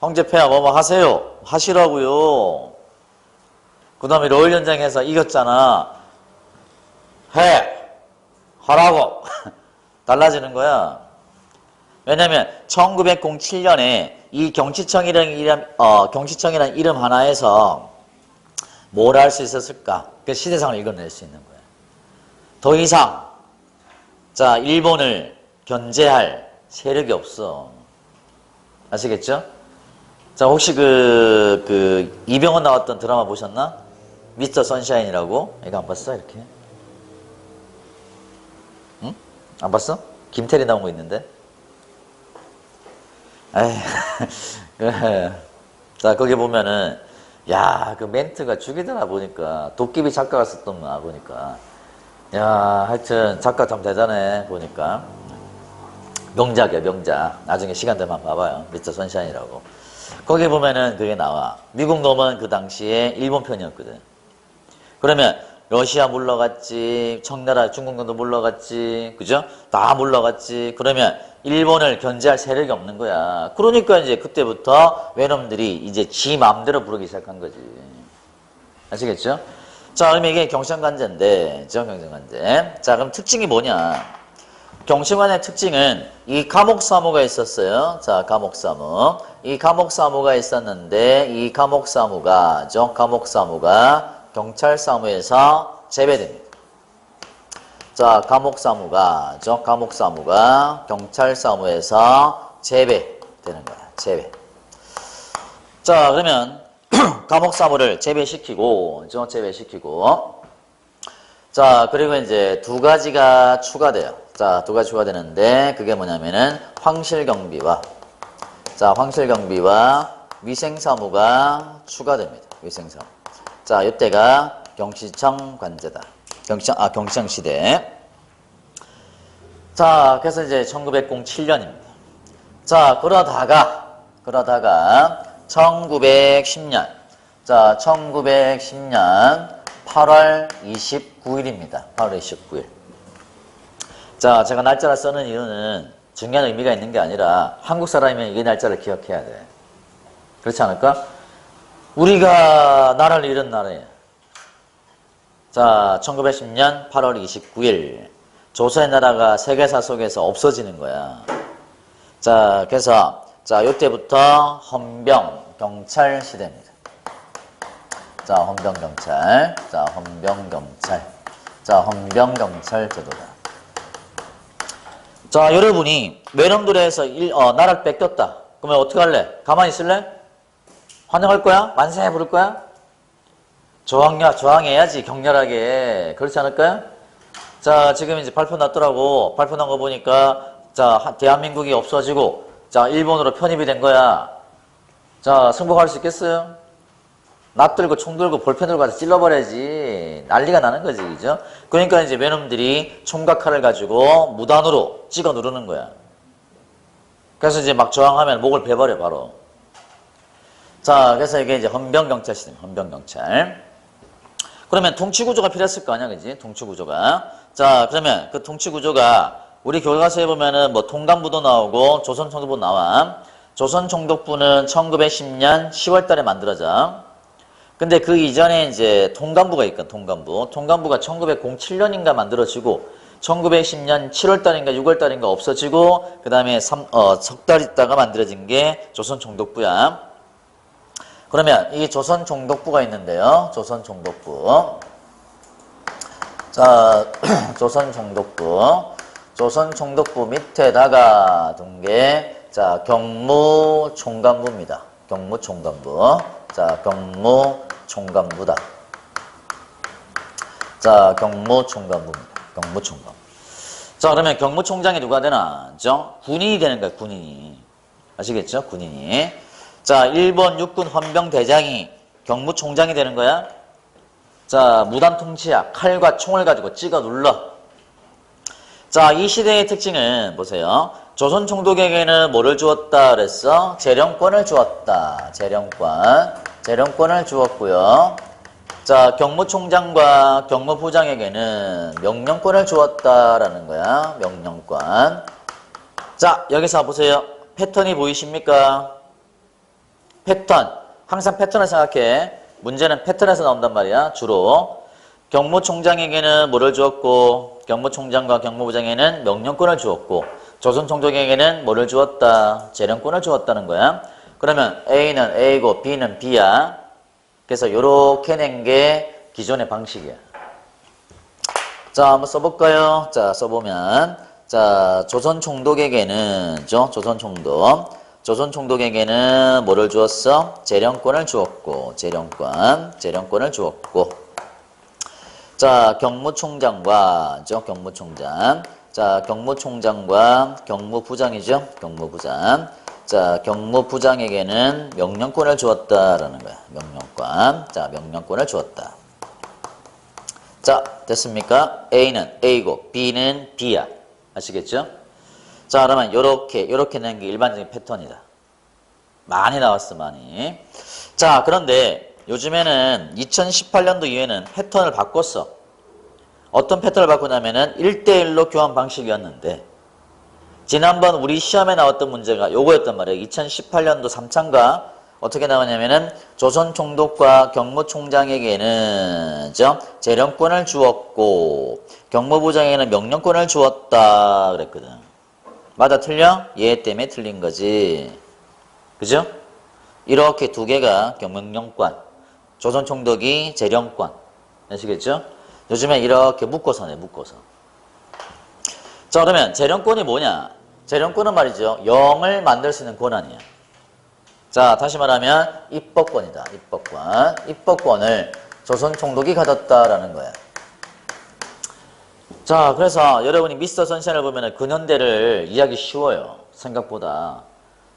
황제폐하 뭐뭐 하세요. 하시라고요. 그 다음에 러일전쟁에서 이겼잖아. 하라고. 달라지는 거야. 왜냐면 1907년에 이 경치청이라는 이름 하나에서 뭘 할 수 있었을까? 그 시대상을 읽어낼 수 있는 거예요. 더 이상 자 일본을 견제할 세력이 없어. 아시겠죠? 자 혹시 이병헌 나왔던 드라마 보셨나? 미스터 선샤인이라고? 이거 안 봤어? 이렇게? 응? 안 봤어? 김태리 나온 거 있는데? 에이, 자, 거기 보면은, 야, 그 멘트가 죽이더라 보니까. 도깨비 작가가 썼던 거야, 보니까. 야, 하여튼, 작가 참 대단해, 보니까. 명작이야, 명작. 나중에 시간 되면 봐봐요. 미스터 선샤인이라고. 거기 보면은 그게 나와. 미국 놈은 그 당시에 일본 편이었거든. 그러면, 러시아 물러갔지, 청나라 중국도 물러갔지, 그죠? 다 물러갔지. 그러면 일본을 견제할 세력이 없는 거야. 그러니까 이제 그때부터 외놈들이 이제 지 마음대로 부르기 시작한 거지. 아시겠죠? 자, 그럼 이게 경상관제인데, 경상관제. 자, 그럼 특징이 뭐냐? 경신관의 특징은 이 감옥사무가 있었어요. 자, 감옥사무. 이 감옥사무가 있었는데, 이 감옥사무가 경찰사무에서 제외됩니다. 자, 감옥사무가 경찰사무에서 제외되는 거야. 제외. 자, 그러면 감옥사무를 제외시키고, 자, 그리고 이제 두 가지가 추가돼요. 자, 두 가지 추가되는데, 그게 뭐냐면은 황실경비와 위생사무가 추가됩니다. 위생사무. 자, 이때가 경시청 관제다. 경시청 시대. 자, 그래서 이제 1907년입니다. 자, 그러다가 1910년. 자, 1910년 8월 29일입니다. 8월 29일. 자, 제가 날짜를 써는 이유는 중요한 의미가 있는 게 아니라 한국 사람이면 이 날짜를 기억해야 돼. 그렇지 않을까? 우리가 나라를 잃은 날에 자 1910년 8월 29일 조선의 나라가 세계사 속에서 없어지는 거야. 자 그래서 자 이때부터 헌병경찰 시대입니다. 자 헌병경찰 제도다. 자 여러분이 외놈들에서 나라를 뺏겼다. 그러면 어떻게 할래? 가만히 있을래? 환영할 거야? 만세 부를 거야? 저항해야지, 격렬하게. 그렇지 않을까요? 자, 지금 이제 발표 났더라고. 발표 난 거 보니까, 자, 대한민국이 없어지고, 자, 일본으로 편입이 된 거야. 자, 승복할 수 있겠어요? 납 들고, 총 들고, 볼펜 들고 가서 찔러버려야지. 난리가 나는 거지, 그죠? 그러니까 이제 외놈들이 총과 칼을 가지고 무단으로 찍어 누르는 거야. 그래서 이제 막 저항하면 목을 베버려, 바로. 자, 그래서 이게 이제 헌병경찰 시대입니다. 헌병경찰. 그러면 통치구조가 필요했을 거 아니야, 그지? 통치구조가. 자, 그러면 그 통치구조가 우리 교과서에 보면은 뭐 통감부도 나오고 조선총독부 나와. 조선총독부는 1910년 10월 달에 만들어져. 근데 그 이전에 이제 통감부가 있거든, 통감부. 통감부가 1907년인가 만들어지고 1910년 7월 달인가 6월 달인가 없어지고 그 다음에 석 달 있다가 만들어진 게 조선총독부야. 그러면 이 조선총독부가 있는데요. 조선총독부. 자, 조선총독부 밑에다가 둔 게, 자, 경무총감부입니다. 경무총감부. 자, 경무총감부다. 자, 경무총감부입니다. 경무총감. 자, 그러면 경무총장이 누가 되나? 그죠? 군인이 되는 거야, 군인이. 아시겠죠? 군인이. 자, 일본 육군 헌병대장이 경무총장이 되는 거야. 자, 무단 통치야. 칼과 총을 가지고 찍어 눌러. 자, 이 시대의 특징은 보세요. 조선 총독에게는 뭐를 주었다 그랬어? 재령권을 주었다. 재령권을 주었고요. 자, 경무총장과 경무부장에게는 명령권을 주었다라는 거야. 명령권. 자, 여기서 보세요. 패턴이 보이십니까? 패턴. 항상 패턴을 생각해. 문제는 패턴에서 나온단 말이야. 주로. 경무총장에게는 뭐를 주었고, 경무총장과 경무부장에게는 명령권을 주었고, 조선 총독에게는 뭐를 주었다? 재령권을 주었다는 거야. 그러면 A는 A고 B는 B야. 그래서 요렇게 낸 게 기존의 방식이야. 자, 한번 써볼까요? 자, 써보면 자, 조선 총독에게는 조선 총독에게는 뭐를 주었어? 재령권을 주었고 재령권을 주었고 자, 경무총장과 경무총장 자, 경무총장과 경무부장이죠. 경무부장 자, 경무부장에게는 명령권을 주었다라는 거야. 명령권. 자, 명령권을 주었다. 자, 됐습니까? A는 A고 B는 B야. 아시겠죠? 자, 그러면 요렇게 낸 게 일반적인 패턴이다. 많이 나왔어, 많이. 자, 그런데 요즘에는 2018년도 이후에는 패턴을 바꿨어. 어떤 패턴을 바꾸냐면은 1대1로 교환 방식이었는데 지난번 우리 시험에 나왔던 문제가 요거였단 말이에요. 2018년도 3차인가 어떻게 나오냐면은 조선 총독과 경무총장에게는 재령권을 주었고 경무부장에게는 명령권을 주었다 그랬거든. 맞아 틀려? 얘 때문에 틀린 거지. 그죠? 이렇게 두 개가 명령권, 조선 총독이 재령권. 아시겠죠? 요즘에 이렇게 묶어서 내 묶어서. 자, 그러면 재령권이 뭐냐? 재령권은 말이죠. 영을 만들 수 있는 권한이야. 자, 다시 말하면 입법권이다. 입법권. 입법권을 조선 총독이 가졌다라는 거야. 자, 그래서 여러분이 미스터 선샤인을 보면 근현대를 이해하기 쉬워요. 생각보다.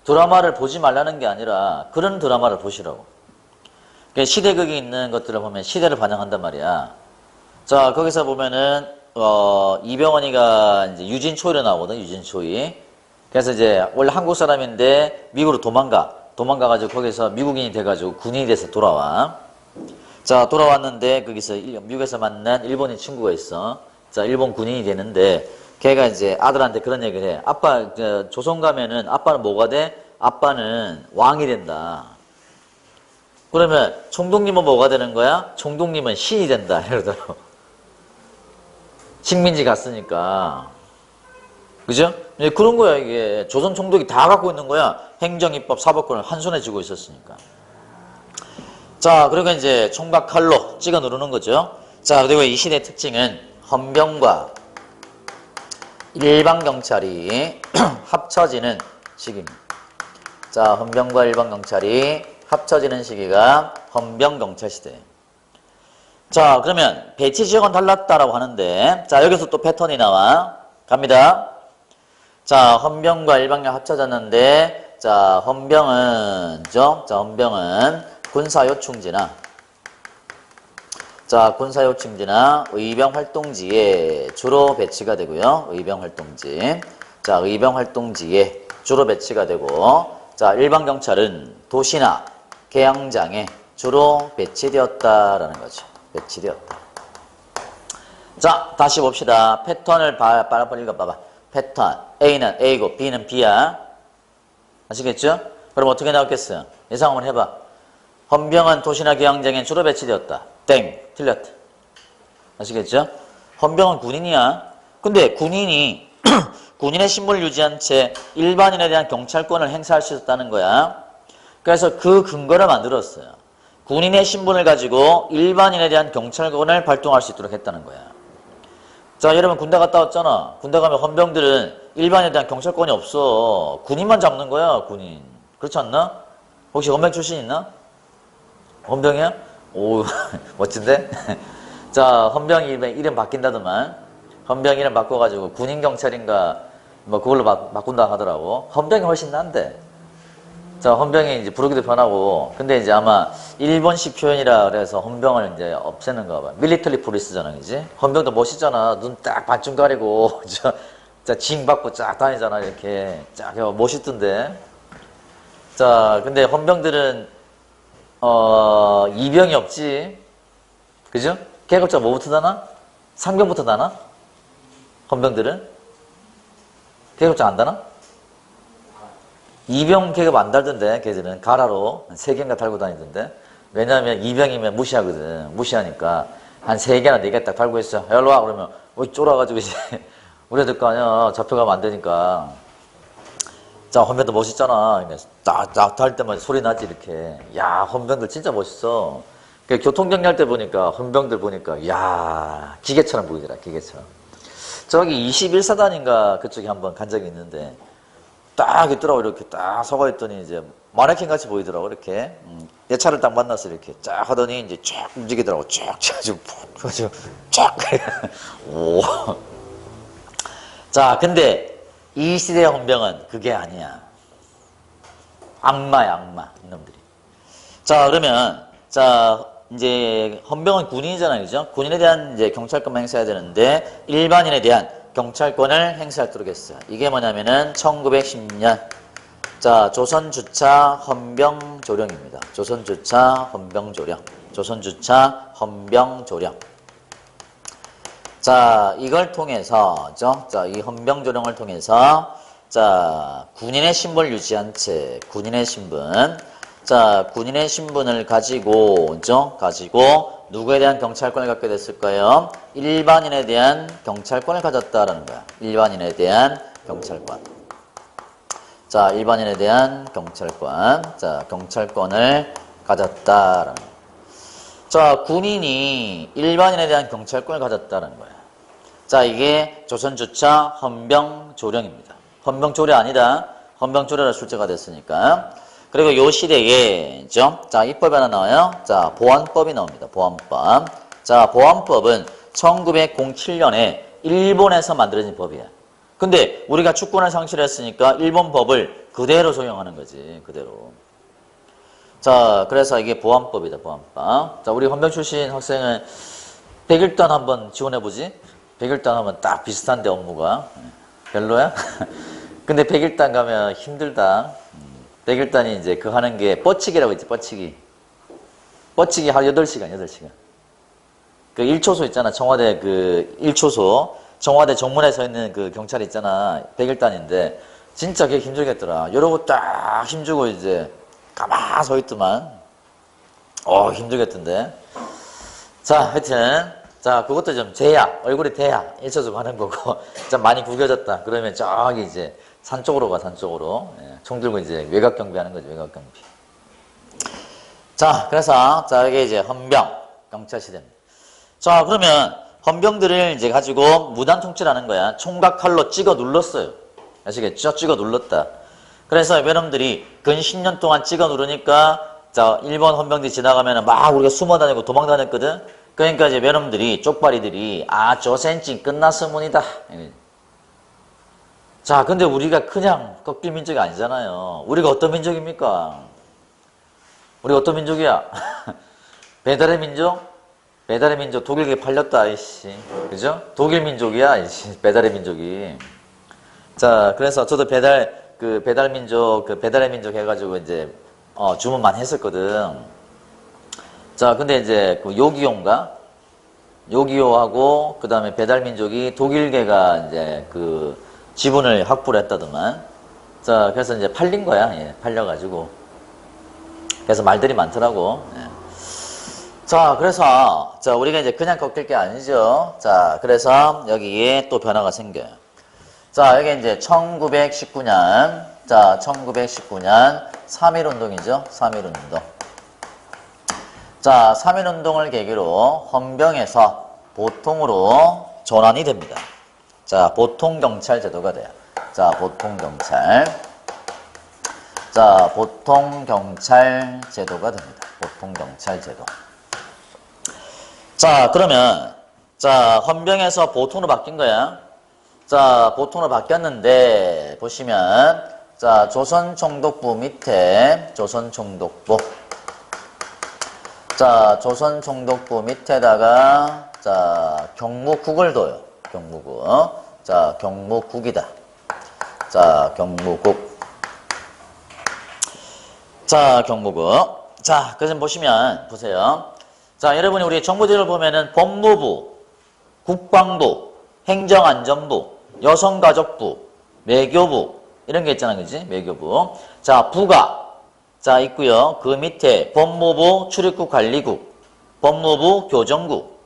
드라마를 보지 말라는 게 아니라 그런 드라마를 보시라고. 시대극이 있는 것들을 보면 시대를 반영한단 말이야. 자, 거기서 보면은 이병헌이가 이제 유진초이로 나오거든. 유진초이. 그래서 이제 원래 한국 사람인데 미국으로 도망가가지고 거기서 미국인이 돼가지고 군인이 돼서 돌아와. 자, 돌아왔는데 거기서 미국에서 만난 일본인 친구가 있어. 자, 일본 군인이 되는데 걔가 이제 아들한테 그런 얘기를 해. 아빠, 조선 가면은 아빠는 뭐가 돼? 아빠는 왕이 된다. 그러면 총독님은 뭐가 되는 거야? 총독님은 신이 된다. 이러더라고. 식민지 갔으니까. 그죠? 그런 거야, 이게. 조선 총독이 다 갖고 있는 거야. 행정, 입법, 사법권을 한 손에 쥐고 있었으니까. 자, 그리고 이제 총각 칼로 찍어 누르는 거죠. 자, 그리고 이 시대의 특징은 헌병과 일반경찰이 합쳐지는 시기입니다. 자, 헌병과 일반경찰이 합쳐지는 시기가 헌병경찰 시대. 자, 그러면 배치 지역은 달랐다라고 하는데, 자, 여기서 또 패턴이 나와. 갑니다. 자, 헌병과 일반경 합쳐졌는데, 자, 헌병은 군사요충지나, 자, 군사요충지나 의병활동지에 주로 배치가 되고요. 의병활동지. 자, 의병활동지에 주로 배치가 되고, 자, 일반경찰은 도시나 계양장에 주로 배치되었다라는 거죠. 배치되었다. 자, 다시 봅시다. 패턴을 빨리 읽어봐봐. 패턴. A는 A고 B는 B야. 아시겠죠? 그럼 어떻게 나왔겠어요? 예상 한번 해봐. 헌병은 도시나 계양장에 주로 배치되었다. 땡. 틀렸다. 아시겠죠? 헌병은 군인이야. 근데 군인이 군인의 신분을 유지한 채 일반인에 대한 경찰권을 행사할 수 있었다는 거야. 그래서 그 근거를 만들었어요. 군인의 신분을 가지고 일반인에 대한 경찰권을 발동할 수 있도록 했다는 거야. 자, 여러분 군대 갔다 왔잖아. 군대 가면 헌병들은 일반인에 대한 경찰권이 없어. 군인만 잡는 거야, 군인. 그렇지 않나? 혹시 헌병 출신 있나? 헌병이야? 오, 멋진데? 자, 헌병 이름 바뀐다더만. 헌병 이름 바꿔가지고 군인 경찰인가 뭐 그걸로 바꾼다 하더라고. 헌병이 훨씬 난데. 자, 헌병이 이제 부르기도 편하고. 근데 이제 아마 일본식 표현이라 그래서 헌병을 이제 없애는 거 봐. 밀리터리 포리스잖아, 그지? 헌병도 멋있잖아. 눈 딱 반쯤 가리고 징 받고 쫙 다니잖아, 이렇게. 쫙 멋있던데. 자, 근데 헌병들은 이병이 없지. 그죠? 계급자 뭐부터 다나? 상병부터 다나? 헌병들은? 계급자 안 다나? 이병 계급 안 달던데, 걔들은. 가라로 3개인가 달고 다니던데. 왜냐면 이병이면 무시하거든. 무시하니까 한 3개나 4개 딱 달고 있어. 야, 일로 와. 그러면 쫄아가지고 이제 우리 애들 거 아니야. 잡혀가면 안 되니까. 자, 헌병도 멋있잖아. 딱 할 때만 소리 나지, 이렇게. 야, 헌병들 진짜 멋있어. 교통정리할 때 보니까, 헌병들 보니까, 야, 기계처럼 보이더라, 기계처럼. 저기 21사단인가 그쪽에 한번 간 적이 있는데, 딱 있더라고, 이렇게 딱 서가 있더니 이제 마네킹 같이 보이더라고, 이렇게. 내 차를 딱 만나서 이렇게 쫙 하더니 이제 쫙 움직이더라고, 쫙 쳐가지고, 푹, 쫙. 오. 자, 근데 이 시대의 헌병은 그게 아니야. 악마야, 악마, 이놈들이. 자, 그러면, 자, 이제 헌병은 군인이잖아요, 그죠? 군인에 대한 이제 경찰권만 행사해야 되는데, 일반인에 대한 경찰권을 행사하도록 했어요. 이게 뭐냐면은 1910년 자 조선주차 헌병조령입니다. 조선주차 헌병조령. 조선주차 헌병조령. 자 이걸 통해서 자 이 헌병조령을 통해서 자 군인의 신분을 유지한 채 군인의 신분 자 군인의 신분을 가지고 가지고 누구에 대한 경찰권을 갖게 됐을까요? 일반인에 대한 경찰권을 가졌다라는 거야. 일반인에 대한 경찰권. 자, 일반인에 대한 경찰권. 자, 경찰권을 가졌다라는 거야. 자, 군인이 일반인에 대한 경찰권을 가졌다라는 거야. 자, 이게 조선주차 헌병조령입니다. 헌병조례 아니다. 헌병조례라 출제가 됐으니까. 그리고 요 시대에, 자, 입법이 하나 나와요. 자, 보안법이 나옵니다. 보안법. 자, 보안법은 1907년에 일본에서 만들어진 법이야. 근데 우리가 주권을 상실했으니까 일본 법을 그대로 적용하는 거지. 그대로. 자, 그래서 이게 보안법이다. 보안법. 자, 우리 헌병 출신 학생은 백일단 한번 지원해보지? 백일단 하면 딱 비슷한데 업무가. 별로야? 근데 백일단 가면 힘들다. 백일단이 이제 그 하는 게 뻗치기라고 있지, 뻗치기. 뻗치기 하루 8시간, 8시간. 그 1초소 있잖아, 청와대 그 1초소. 청와대 정문에 서 있는 그 경찰 있잖아, 백일단인데. 진짜 그게 힘들겠더라. 이러고 딱 힘주고 이제 가만 서 있더만. 힘들겠던데. 자, 하여튼. 자, 그것도 좀 대야. 얼굴이 대야. 1초소 하는 거고. 좀 많이 구겨졌다. 그러면 저기 이제 산 쪽으로 가, 산 쪽으로. 예, 총 들고 이제 외곽 경비하는 거죠, 외곽 경비. 자, 그래서, 자, 이게 이제 헌병, 경찰 시대입니다. 자, 그러면 헌병들을 이제 가지고 무단 통치하는 거야. 총각 칼로 찍어 눌렀어요. 아시겠죠? 찍어 눌렀다. 그래서 여러분들이 근 10년 동안 찍어 누르니까, 자, 일본 헌병들이 지나가면 막 우리가 숨어 다니고 도망 다녔거든? 그러니까 이제 여러분들이, 쪽발이들이, 아, 조센징 끝났으문이다. 자, 근데 우리가 그냥 꺾일 민족이 아니잖아요. 우리가 어떤 민족입니까? 우리 어떤 민족이야? 배달의 민족? 배달의 민족 독일에 팔렸다, 아이씨. 그죠? 독일 민족이야, 아이씨. 배달의 민족이. 자, 그래서 저도 배달 민족, 그 배달의 민족 해가지고 이제, 주문 많이 했었거든. 자, 근데 이제 그 요기요인가? 요기요하고, 그 다음에 배달 민족이 독일계가 이제 그, 지분을 확보를 했다더만. 자, 그래서 이제 팔린 거야. 예, 팔려가지고. 그래서 말들이 많더라고. 예. 자, 그래서, 자, 우리가 이제 그냥 꺾일 게 아니죠. 자, 그래서 여기에 또 변화가 생겨요. 자, 여기 이제 1919년. 자, 1919년 3.1운동이죠. 3.1운동. 자, 3.1운동을 계기로 헌병에서 보통으로 전환이 됩니다. 자, 보통경찰 제도가 돼요. 자, 보통경찰. 자, 보통경찰 제도가 됩니다. 보통경찰 제도. 자, 그러면, 자, 헌병에서 보통으로 바뀐 거야. 자, 보통으로 바뀌었는데, 보시면, 자, 조선총독부 밑에, 조선총독부. 자, 조선총독부 밑에다가, 자, 경무국을 둬요. 경무국. 자, 경무국이다. 자, 경무국. 자, 경무국. 자, 그래서 보시면, 보세요. 자, 여러분이 우리 정부제를 보면은 법무부, 국방부, 행정안전부, 여성가족부, 외교부, 이런 게 있잖아, 그지? 외교부. 자, 부가. 자, 있고요. 그 밑에 법무부 출입국 관리국, 법무부 교정국.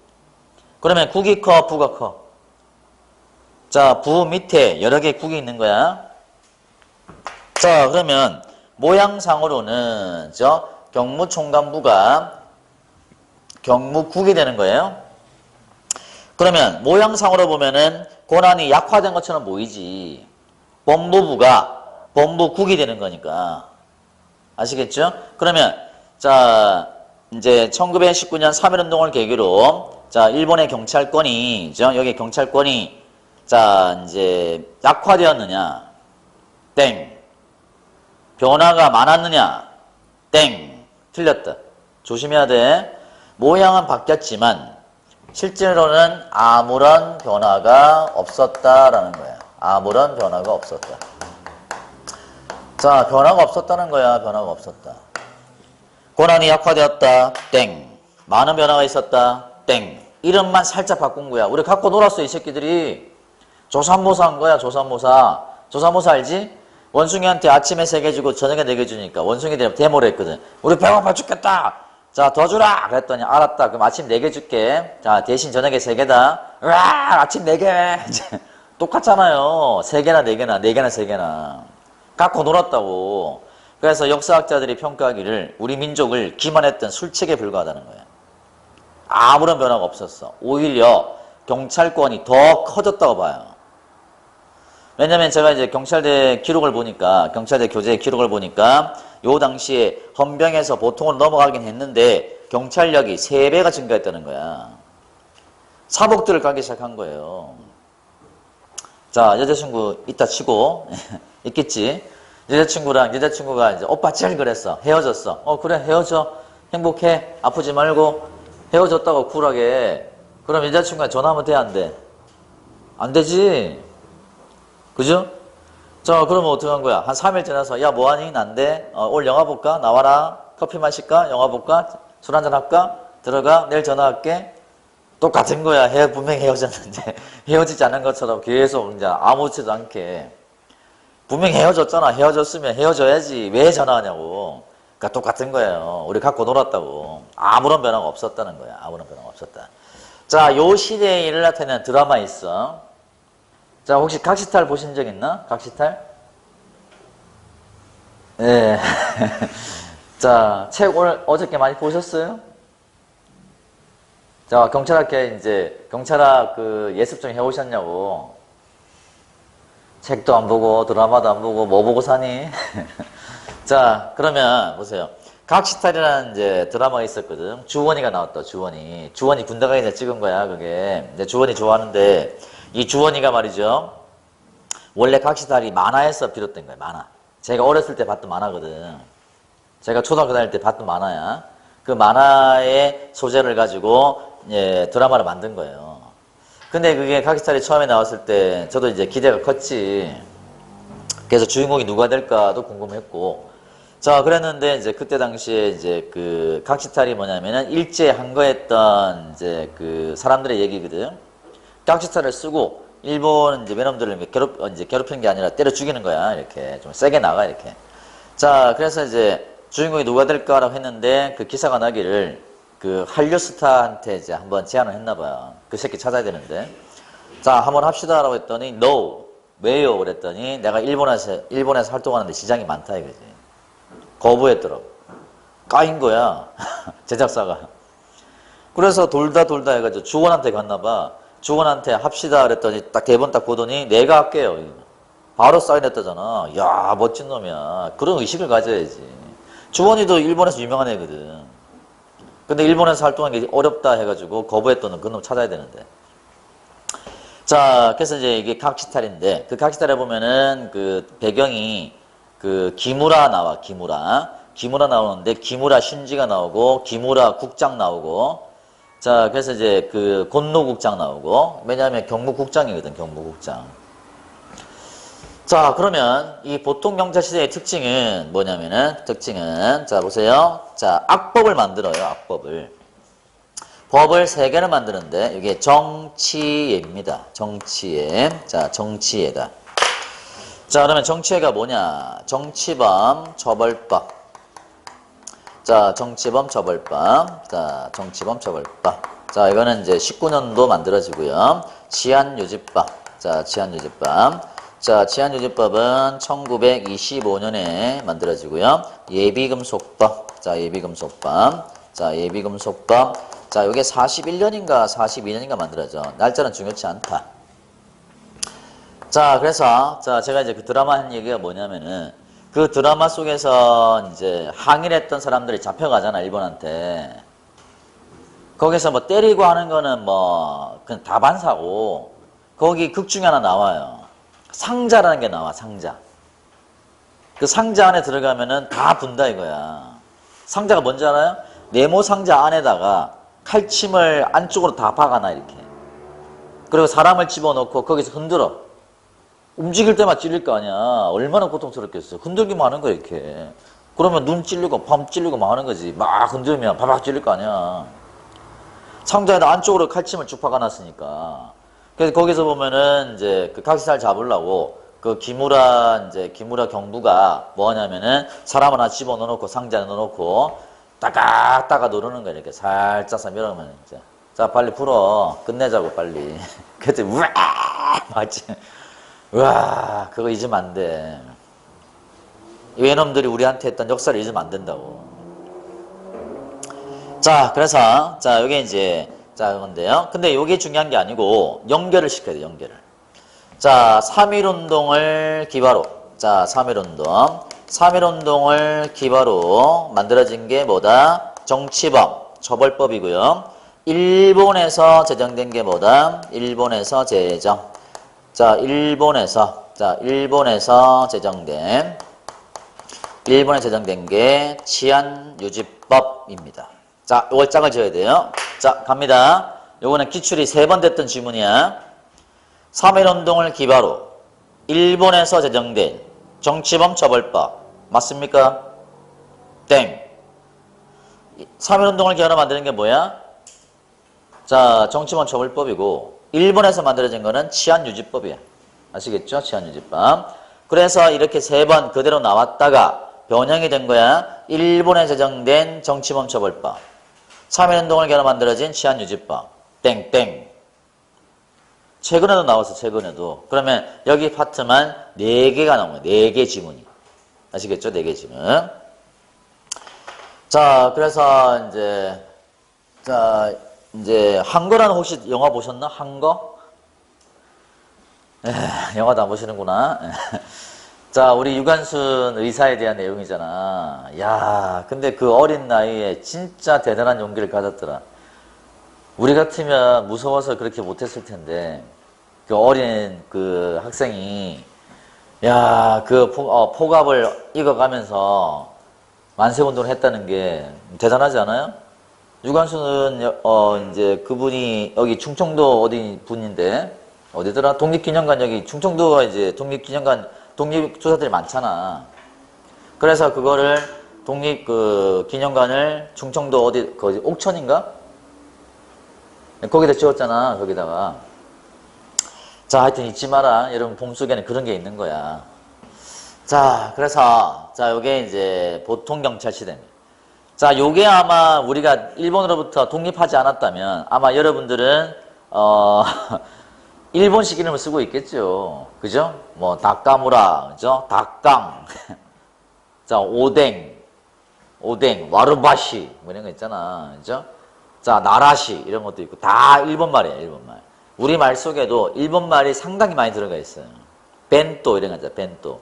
그러면 국이 커, 부가 커? 자, 부 밑에 여러 개의 국이 있는 거야. 자, 그러면 모양상으로는 경무총관부가 경무국이 되는 거예요. 그러면 모양상으로 보면은 권한이 약화된 것처럼 보이지. 법무부가 법무국이 되는 거니까. 아시겠죠? 그러면 자, 이제 1919년 3.1운동을 계기로 자, 일본의 경찰권이 여기 경찰권이 자, 이제 약화되었느냐? 땡. 변화가 많았느냐? 땡. 틀렸다. 조심해야 돼. 모양은 바뀌었지만 실제로는 아무런 변화가 없었다라는 거야. 아무런 변화가 없었다. 자, 변화가 없었다는 거야. 변화가 없었다. 권한이 약화되었다. 땡. 많은 변화가 있었다. 땡. 이름만 살짝 바꾼 거야. 우리 갖고 놀았어, 이 새끼들이. 조삼모사 한 거야, 조삼모사. 조삼모사 알지? 원숭이한테 아침에 3개 주고 저녁에 4개 주니까 원숭이들이 데모를 했거든. 우리 배고파 죽겠다. 자, 더 주라. 그랬더니 알았다. 그럼 아침 4개 줄게. 자, 대신 저녁에 3개다. 으아! 아침 4개. 똑같잖아요. 3개나 4개나 4개나 3개나. 갖고 놀았다고. 그래서 역사학자들이 평가하기를 우리 민족을 기만했던 술책에 불과하다는 거야. 아무런 변화가 없었어. 오히려 경찰권이 더 커졌다고 봐요. 왜냐면 제가 이제 경찰대 기록을 보니까, 경찰대 교재의 기록을 보니까 요 당시에 헌병에서 보통으로 넘어가긴 했는데 경찰력이 3배가 증가했다는 거야. 사복들을 가기 시작한 거예요. 자, 여자친구 있다 치고 있겠지. 여자친구가 이제 오빠 제일 그랬어. 헤어졌어. 그래 헤어져. 행복해. 아프지 말고. 헤어졌다고 쿨하게. 그럼 여자친구가 전화하면 돼, 안 돼? 안 되지. 그죠? 자, 그러면 어떻게 한 거야? 한 3일 지나서 야 뭐하니? 난데 오늘 영화 볼까? 나와라. 커피 마실까? 영화 볼까? 술 한잔 할까? 들어가. 내일 전화할게. 똑같은 거야. 분명히 헤어졌는데 헤어지지 않은 것처럼 계속 이제 아무렇지도 않게. 분명히 헤어졌잖아. 헤어졌으면 헤어져야지. 왜 전화하냐고. 그러니까 똑같은 거예요. 우리 갖고 놀았다고. 아무런 변화가 없었다는 거야. 아무런 변화가 없었다. 자, 요 시대에 일을 나타내는 드라마 있어. 자, 혹시 각시탈 보신 적 있나? 각시탈? 예. 자, 책 오늘 어저께 많이 보셨어요? 자, 경찰학교에 이제 경찰학 그 예습 좀 해오셨냐고. 책도 안 보고 드라마도 안 보고 뭐 보고 사니? 자, 그러면 보세요. 각시탈이라는 이제 드라마가 있었거든. 주원이가 나왔다. 주원이 군대 가기 전에 찍은 거야. 그게. 근데 주원이 좋아하는데 이 주원이가 말이죠. 원래 각시탈이 만화에서 비롯된 거야. 만화. 제가 어렸을 때 봤던 만화거든. 제가 초등학교 다닐 때 봤던 만화야. 그 만화의 소재를 가지고 드라마를 만든 거예요. 근데 그게 각시탈이 처음에 나왔을 때 저도 이제 기대가 컸지. 그래서 주인공이 누가 될까도 궁금했고. 자, 그랬는데 이제 그때 당시에 이제 그 각시탈이 뭐냐면은 일제에 항거했던 이제 그 사람들의 얘기거든. 각시탈을 쓰고 일본 이제 매놈들을 괴롭히는 게 아니라 때려 죽이는 거야. 이렇게 좀 세게 나가 이렇게. 자, 그래서 이제 주인공이 누가 될까라고 했는데 그 기사가 나기를 그 한류 스타한테 이제 한번 제안을 했나 봐요. 그 새끼 찾아야 되는데. 자, 한번 합시다라고 했더니 no. 왜요? 그랬더니 내가 일본에서 활동하는데 지장이 많다 이거지. 거부했더라고. 까인 거야. 제작사가. 그래서 돌다 해가지고 주원한테 갔나 봐. 주원한테 합시다 그랬더니 딱 대본 딱 보더니 내가 할게요. 바로 사인했다잖아. 야, 멋진 놈이야. 그런 의식을 가져야지. 주원이도 일본에서 유명한 애거든. 근데 일본에서 활동하는 게 어렵다 해가지고 거부했던 그놈 찾아야 되는데. 자, 그래서 이제 이게 각시탈인데, 그 각시탈에 보면은 그 배경이 그 기무라 나와, 기무라. 기무라 나오는데, 기무라 신지가 나오고, 기무라 국장 나오고, 자, 그래서 이제 그 곤노국장 나오고, 왜냐하면 경무국장이거든, 경무국장. 자, 그러면 이 보통 경찰 시대의 특징은 뭐냐면은, 자, 보세요. 자, 악법을 만들어요, 악법을. 법을 3개를 만드는데, 이게 정치예입니다. 정치예. 자, 정치예다. 자, 그러면 정치예가 뭐냐? 정치범 처벌법. 자, 정치범 처벌법. 자, 정치범 처벌법. 자, 이거는 이제 19년도 만들어지고요. 치안유지법. 자, 치안유지법. 자, 치안유지법은 1925년에 만들어지고요. 예비금속법. 자, 예비금속법. 자, 예비금속법. 자, 이게 41년인가 42년인가 만들어져. 날짜는 중요치 않다. 자, 그래서, 자, 제가 이제 그 드라마 한 얘기가 뭐냐면은, 그 드라마 속에서 이제 항일을 했던 사람들이 잡혀가잖아, 일본한테. 거기서 뭐 때리고 하는 거는 뭐, 그냥 다반사고, 거기 극 중에 하나 나와요. 상자라는 게 나와, 상자. 그 상자 안에 들어가면은 다 분다 이거야. 상자가 뭔지 알아요? 네모 상자 안에다가 칼침을 안쪽으로 다 박아놔, 이렇게. 그리고 사람을 집어넣고 거기서 흔들어. 움직일 때만 찔릴 거 아니야. 얼마나 고통스럽겠어. 흔들기만 하는 거야, 이렇게. 그러면 눈 찔리고 밤 찔리고 막 하는 거지. 막 흔들면 바박 찔릴 거 아니야. 상자에다 안쪽으로 칼침을 쭉 박아놨으니까. 그래서 거기서 보면은 이제 그 각시살 잡으려고 그 기무라 경부가 뭐 하냐면은 사람 하나 집어넣어놓고 상자에 넣어놓고 따깍따깍 누르는 거야. 이렇게 살짝 밀어보면 이제. 자, 빨리 풀어. 끝내자고, 빨리. 그때 우와! 맞지? 우와, 그거 잊으면 안 돼. 이놈들이 우리한테 했던 역사를 잊으면 안 된다고. 자, 그래서, 자, 요게 이제, 자, 그건데요. 근데 요게 중요한 게 아니고, 연결을 시켜야 돼, 연결을. 자, 3.1운동을 기바로. 자, 3.1운동. 3.1운동을 기바로 만들어진 게 뭐다? 정치범, 처벌법이고요. 일본에서 제정된 게 뭐다? 일본에서 제정. 자, 일본에서 제정된 게 치안유지법입니다. 자, 요걸 짝을 지어야 돼요. 자, 갑니다. 요거는 기출이 3번 됐던 지문이야. 3.1운동을 기바로 일본에서 제정된 정치범 처벌법. 맞습니까? 땡. 3.1운동을 기바로 만드는 게 뭐야? 자, 정치범 처벌법이고 일본에서 만들어진 거는 치안유지법이야. 아시겠죠? 치안유지법. 그래서 이렇게 3번 그대로 나왔다가 변형이 된 거야. 일본에 제정된 정치범 처벌법. 3.1운동을 겨뤄 만들어진 치안유지법. 땡땡. 최근에도 나왔어, 최근에도. 그러면 여기 파트만 4개가 나온 거야. 4개 지문이. 아시겠죠? 4개 지문. 자, 그래서 이제 한거라는 혹시 영화 보셨나? 한거? 영화도 안 보시는구나. 자, 우리 유관순 의사에 대한 내용이잖아. 야, 근데 그 어린 나이에 진짜 대단한 용기를 가졌더라. 우리 같으면 무서워서 그렇게 못했을 텐데, 그 어린 그 학생이, 야, 그 폭압을 이겨가면서 만세운동을 했다는 게 대단하지 않아요? 유관순은, 이제 그분이 여기 충청도 어디 분인데, 어디더라? 독립기념관 여기 충청도가 이제 독립투사들이 많잖아. 그래서 그거를 기념관을 충청도 어디, 거기 옥천인가? 거기다 지었잖아, 거기다가. 자, 하여튼 잊지 마라. 여러분, 봄속에는 그런 게 있는 거야. 자, 그래서, 자, 요게 이제 보통경찰 시대입니다. 자, 요게 아마 우리가 일본으로부터 독립하지 않았다면 아마 여러분들은, 일본식 이름을 쓰고 있겠죠. 그죠? 뭐, 닭가무라, 그죠? 닭강. 자, 오뎅, 와르바시, 뭐 이런 거 있잖아. 그죠? 자, 나라시, 이런 것도 있고, 다 일본말이에요, 일본말. 우리 말 속에도 일본말이 상당히 많이 들어가 있어요. 벤또, 이런 거 있잖아, 벤또.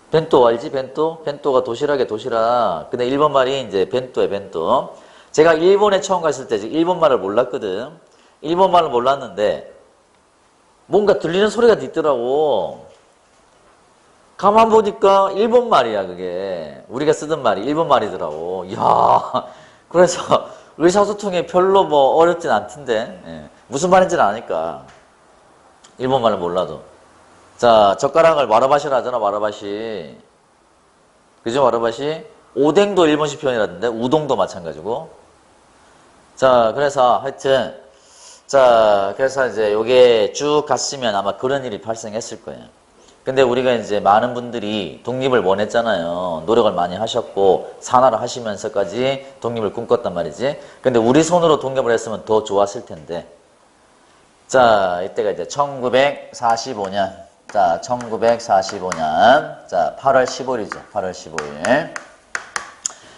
벤또 알지? 벤또? 벤또가 도시락이야, 도시락. 근데 일본말이 이제 벤또야, 벤또. 제가 일본에 처음 갔을 때 일본말을 몰랐거든. 일본말을 몰랐는데 뭔가 들리는 소리가 있더라고. 가만 보니까 일본말이야, 그게. 우리가 쓰던 말이 일본말이더라고. 이야, 그래서 의사소통이 별로 뭐 어렵진 않던데. 예. 무슨 말인지는 아니까. 일본말을 몰라도. 자, 젓가락을 와라바시라 하잖아, 와라바시. 그죠, 와라바시? 오뎅도 일본식 표현이라던데, 우동도 마찬가지고. 자, 그래서 하여튼, 자, 그래서 이제 요게 쭉 갔으면 아마 그런 일이 발생했을 거예요. 근데 우리가 이제 많은 분들이 독립을 원했잖아요. 노력을 많이 하셨고, 산화를 하시면서까지 독립을 꿈꿨단 말이지. 근데 우리 손으로 독립을 했으면 더 좋았을 텐데. 자, 이때가 이제 1945년. 자, 1945년. 자, 8월 15일이죠. 8월 15일.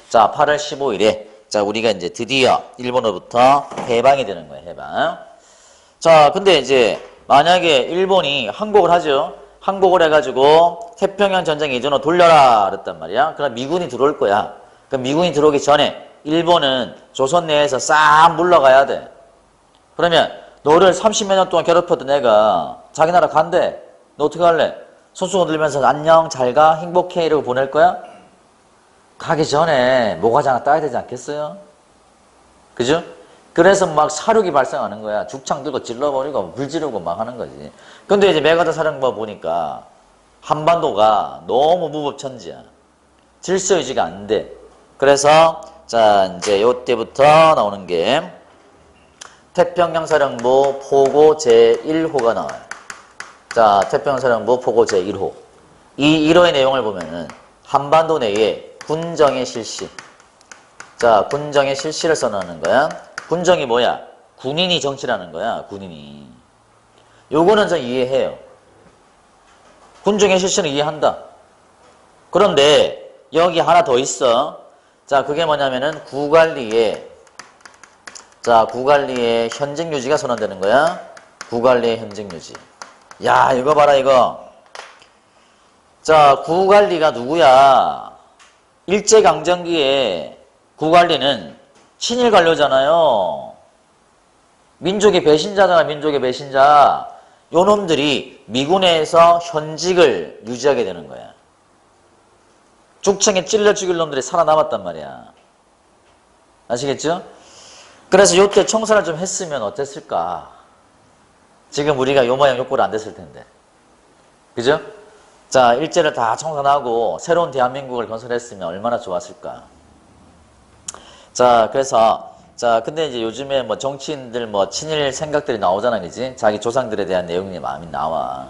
자, 8월 15일에 자, 우리가 이제 드디어 일본으로부터 해방이 되는 거예요. 해방. 자, 근데 이제 만약에 일본이 항복을 하죠. 항복을 해가지고 태평양 전쟁 이전으로 돌려라 그랬단 말이야. 그럼 미군이 들어올 거야. 그럼 미군이 들어오기 전에 일본은 조선 내에서 싹 물러가야 돼. 그러면 너를 30몇 년 동안 괴롭혔던 애가 자기 나라 간대. 너 어떻게 할래? 손수 흔들면서 안녕 잘 가 행복해 이러고 보낼 거야? 가기 전에 모가지 하나 따야 되지 않겠어요? 그죠? 그래서 막 사륙이 발생하는 거야. 죽창 들고 찔러버리고 불 지르고 막 하는 거지. 근데 이제 메가더 사령부 보니까 한반도가 너무 무법천지야. 질서 유지가 안 돼. 그래서 자 이제 요때부터 나오는 게 태평양 사령부 포고 제1호가 나와요. 자 태평양 사령부 포고 제1호. 이 1호의 내용을 보면은 한반도 내에 군정의 실시. 자 군정의 실시를 선언하는 거야. 군정이 뭐야? 군인이 정치라는 거야. 군인이. 요거는 전 이해해요. 군정의 실시는 이해한다. 그런데 여기 하나 더 있어. 자 그게 뭐냐면은 구관리에 자 구관리의 현직 유지가 선언되는 거야. 구관리의 현직 유지. 야 이거 봐라 이거. 자 구관리가 누구야? 일제강점기에 구관리는 친일 관료잖아요. 민족의 배신자잖아. 민족의 배신자. 요 놈들이 미군에서 현직을 유지하게 되는 거야. 죽창에 찔러 죽일 놈들이 살아남았단 말이야. 아시겠죠? 그래서 요때 청산을 좀 했으면 어땠을까? 지금 우리가 요 모양 요 꼴 안 됐을 텐데. 그죠? 자, 일제를 다 청산하고 새로운 대한민국을 건설했으면 얼마나 좋았을까? 자, 그래서 자, 근데 이제 요즘에 뭐 정치인들 뭐 친일 생각들이 나오잖아, 그지? 자기 조상들에 대한 내용이 많이 나와.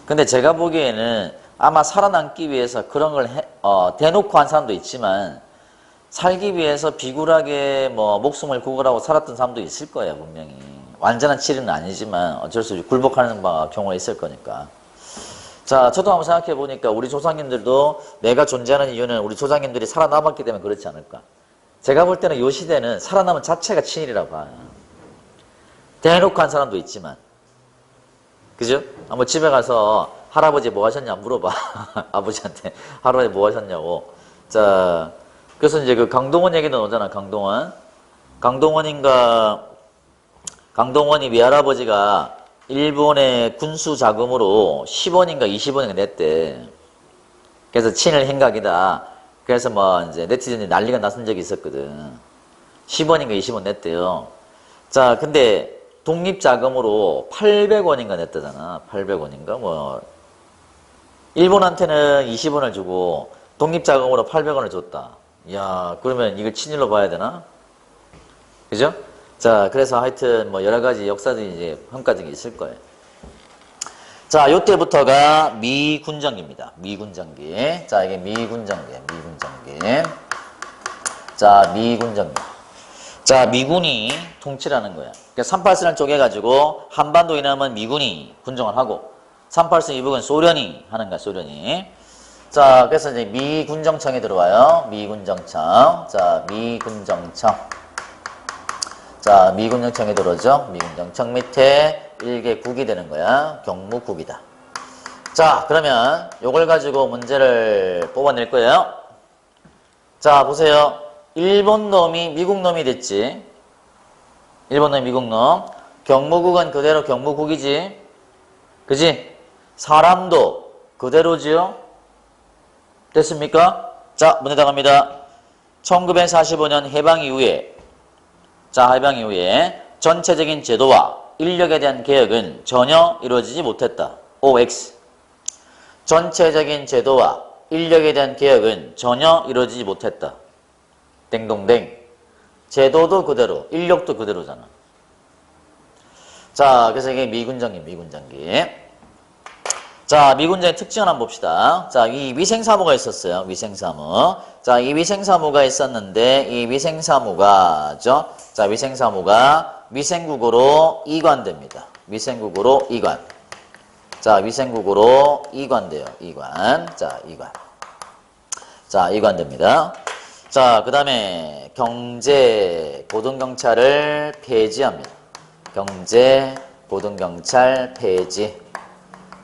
근데 제가 보기에는 아마 살아남기 위해서 그런 걸 대놓고 한 사람도 있지만 살기 위해서 비굴하게 뭐 목숨을 구걸하고 살았던 사람도 있을 거예요, 분명히. 완전한 치료는 아니지만 어쩔 수 없이 굴복하는 경우가 있을 거니까. 자, 저도 한번 생각해 보니까 우리 조상님들도 내가 존재하는 이유는 우리 조상님들이 살아남았기 때문에 그렇지 않을까. 제가 볼 때는 이 시대는 살아남은 자체가 친일이라고 봐요. 대놓고 한 사람도 있지만. 그죠? 한번 집에 가서 할아버지 뭐 하셨냐 물어봐. 아버지한테 할아버지 뭐 하셨냐고. 자, 그래서 이제 그 강동원 얘기도 나오잖아. 강동원이 외할아버지가 일본의 군수 자금으로 10원인가 20원인가 냈대. 그래서 친일 행각이다. 그래서 뭐 이제 네티즌이 난리가 났은 적이 있었거든. 10원인가 20원 냈대요. 자, 근데 독립자금으로 800원인가 냈다잖아. 800원인가 뭐 일본한테는 20원을 주고 독립자금으로 800원을 줬다. 이야, 그러면 이걸 친일로 봐야 되나? 그죠? 자, 그래서 하여튼 뭐 여러 가지 역사들이 이제 평가적이 있을 거예요. 자, 요때부터가 미군정기입니다. 미군정기. 자, 이게 미군정기예요. 미군정기. 자, 미군정기. 자, 미군이 통치라는 거야. 그러니까 38선을 쪼개가지고 한반도 이남은 미군이 군정을 하고 38선 이북은 소련이 하는 거야. 소련이. 자, 그래서 이제 미군정청이 들어와요. 미군정청. 자, 미군정청. 자, 미군정청이 들어오죠. 미군정청 밑에 일개 국이 되는 거야. 경무국이다. 자, 그러면 요걸 가지고 문제를 뽑아낼 거예요. 자, 보세요. 일본 놈이 미국 놈이 됐지. 일본 놈이 미국 놈. 경무국은 그대로 경무국이지. 그지? 사람도 그대로지요. 됐습니까? 자, 문제 나갑니다. 1945년 해방 이후에 자, 해방 이후에 전체적인 제도와 인력에 대한 개혁은 전혀 이루어지지 못했다. OX. 전체적인 제도와 인력에 대한 개혁은 전혀 이루어지지 못했다. 땡동댕. 제도도 그대로, 인력도 그대로잖아. 자, 그래서 이게 미군정기, 미군정기. 자, 미군정의 특징을 한번 봅시다. 자, 이 위생사무가 있었어요. 위생사무. 자, 이 위생사무가 있었는데, 이 위생사무가, 자, 위생사무가 위생국으로 이관됩니다. 위생국으로 이관. 자, 위생국으로 이관돼요. 이관. 자, 이관. 자, 이관됩니다. 자, 그 다음에 경제 고등경찰을 폐지합니다. 경제 고등경찰 폐지.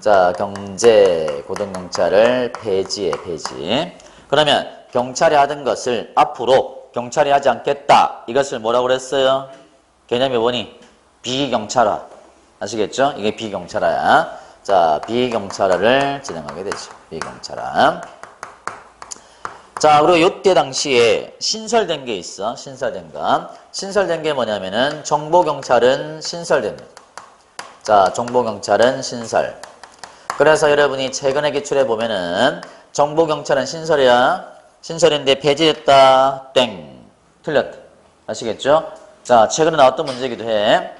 자, 경제 고등경찰을 폐지해, 폐지. 그러면 경찰이 하던 것을 앞으로 경찰이 하지 않겠다. 이것을 뭐라고 그랬어요? 개념이 뭐니? 비경찰화. 아시겠죠? 이게 비경찰화야. 자, 비경찰화를 진행하게 되죠. 비경찰화. 자, 그리고 요때 당시에 신설된 게 있어. 신설된 거. 신설된 게 뭐냐면은 정보경찰은 신설됩니다. 자, 정보경찰은 신설. 그래서 여러분이 최근에 기출해 보면은 정보경찰은 신설이야. 신설인데 폐지됐다. 땡. 틀렸다. 아시겠죠? 자, 최근에 나왔던 문제이기도 해.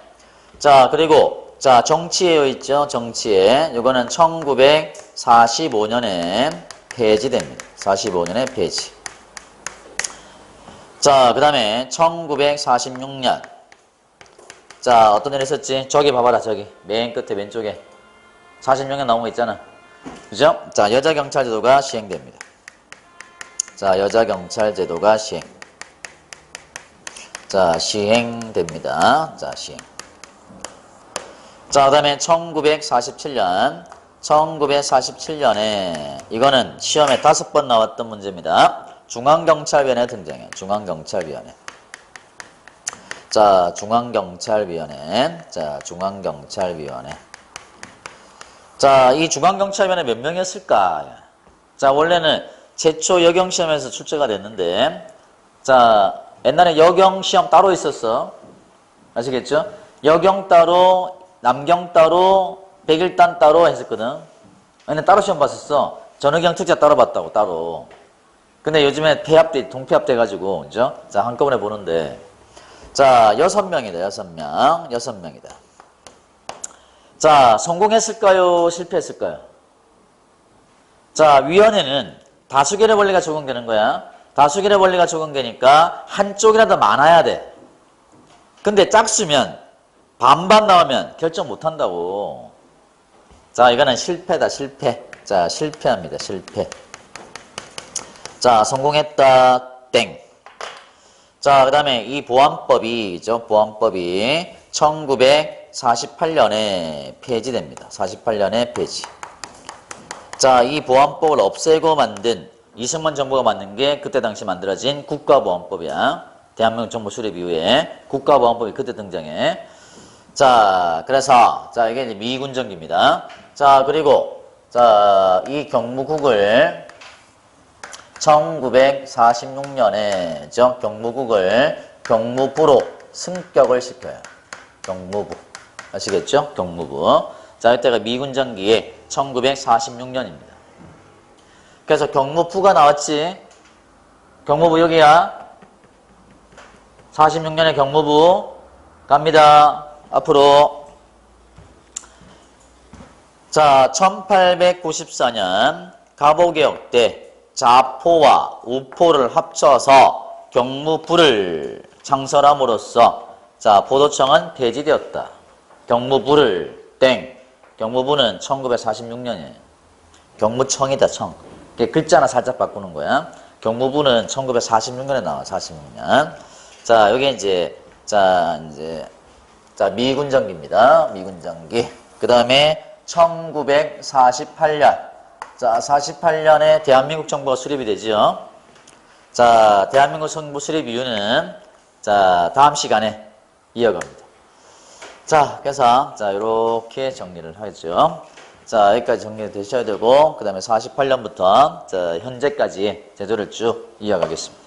자, 그리고 자, 정치예요 있죠? 정치예. 이거는 1945년에 폐지됩니다. 45년에 폐지. 자, 그 다음에 1946년. 자, 어떤 일 있었지? 저기 봐봐라, 저기. 맨 끝에 왼쪽에. 46년 나온 거 있잖아. 그죠? 자, 여자경찰제도가 시행됩니다. 자, 여자경찰제도가 시행. 자, 시행됩니다. 자, 시행. 자, 그 다음에 1947년. 1947년에 이거는 시험에 5번 나왔던 문제입니다. 중앙경찰위원회 등장해요. 중앙경찰위원회. 자, 중앙경찰위원회. 자, 중앙경찰위원회. 자, 이 중앙경찰위원회 몇 명이었을까? 자, 원래는 제초 여경시험에서 출제가 됐는데, 자, 옛날에 여경시험 따로 있었어. 아시겠죠? 여경 따로, 남경 따로, 백일단 따로 했었거든. 얘는 따로 시험 봤었어. 전의경 특자 따로 봤다고, 따로. 근데 요즘에 동폐합돼가지고, 그죠? 자, 한꺼번에 보는데. 자, 6명이다, 6명. 6명이다. 자, 성공했을까요? 실패했을까요? 자, 위원회는 다수결의 원리가 적용되는 거야. 다수결의 원리가 적용되니까 한쪽이라도 많아야 돼. 근데 짝수면, 반반 나오면 결정 못한다고. 자, 이거는 실패다, 실패. 자, 실패합니다, 실패. 자, 성공했다, 땡. 자, 그 다음에 이 보안법이죠. 보안법이 1948년에 폐지됩니다. 48년에 폐지. 자, 이 보안법을 없애고 만든 이승만 정부가 만든 게 그때 당시 만들어진 국가보안법이야. 대한민국 정부 수립 이후에 국가보안법이 그때 등장해. 자, 그래서 자, 이게 이제 미군정기입니다. 자, 그리고 자, 이 경무국을 1946년에 경무국을 경무부로 승격을 시켜요. 경무부. 아시겠죠? 경무부. 자, 이때가 미군정기에 1946년입니다. 그래서 경무부가 나왔지. 경무부 여기야. 46년에 경무부 갑니다. 앞으로. 자, 1894년 갑오개혁 때 자포와 우포를 합쳐서 경무부를 창설함으로써 자, 보도청은 폐지되었다. 경무부를 땡. 경무부는 1946년이에요. 경무청이다, 청. 글자 하나 살짝 바꾸는 거야. 경무부는 1946년에 나와, 46년. 자, 여기 이제, 자, 미군정기입니다. 미군정기. 그 다음에 1948년. 자, 48년에 대한민국 정부가 수립이 되죠. 자, 대한민국 정부 수립 이유는, 자, 다음 시간에 이어갑니다. 자, 그래서, 자, 이렇게 정리를 하죠. 자, 여기까지 정리가 되셔야 되고, 그 다음에 48년부터, 자, 현재까지 제도를 쭉 이어가겠습니다.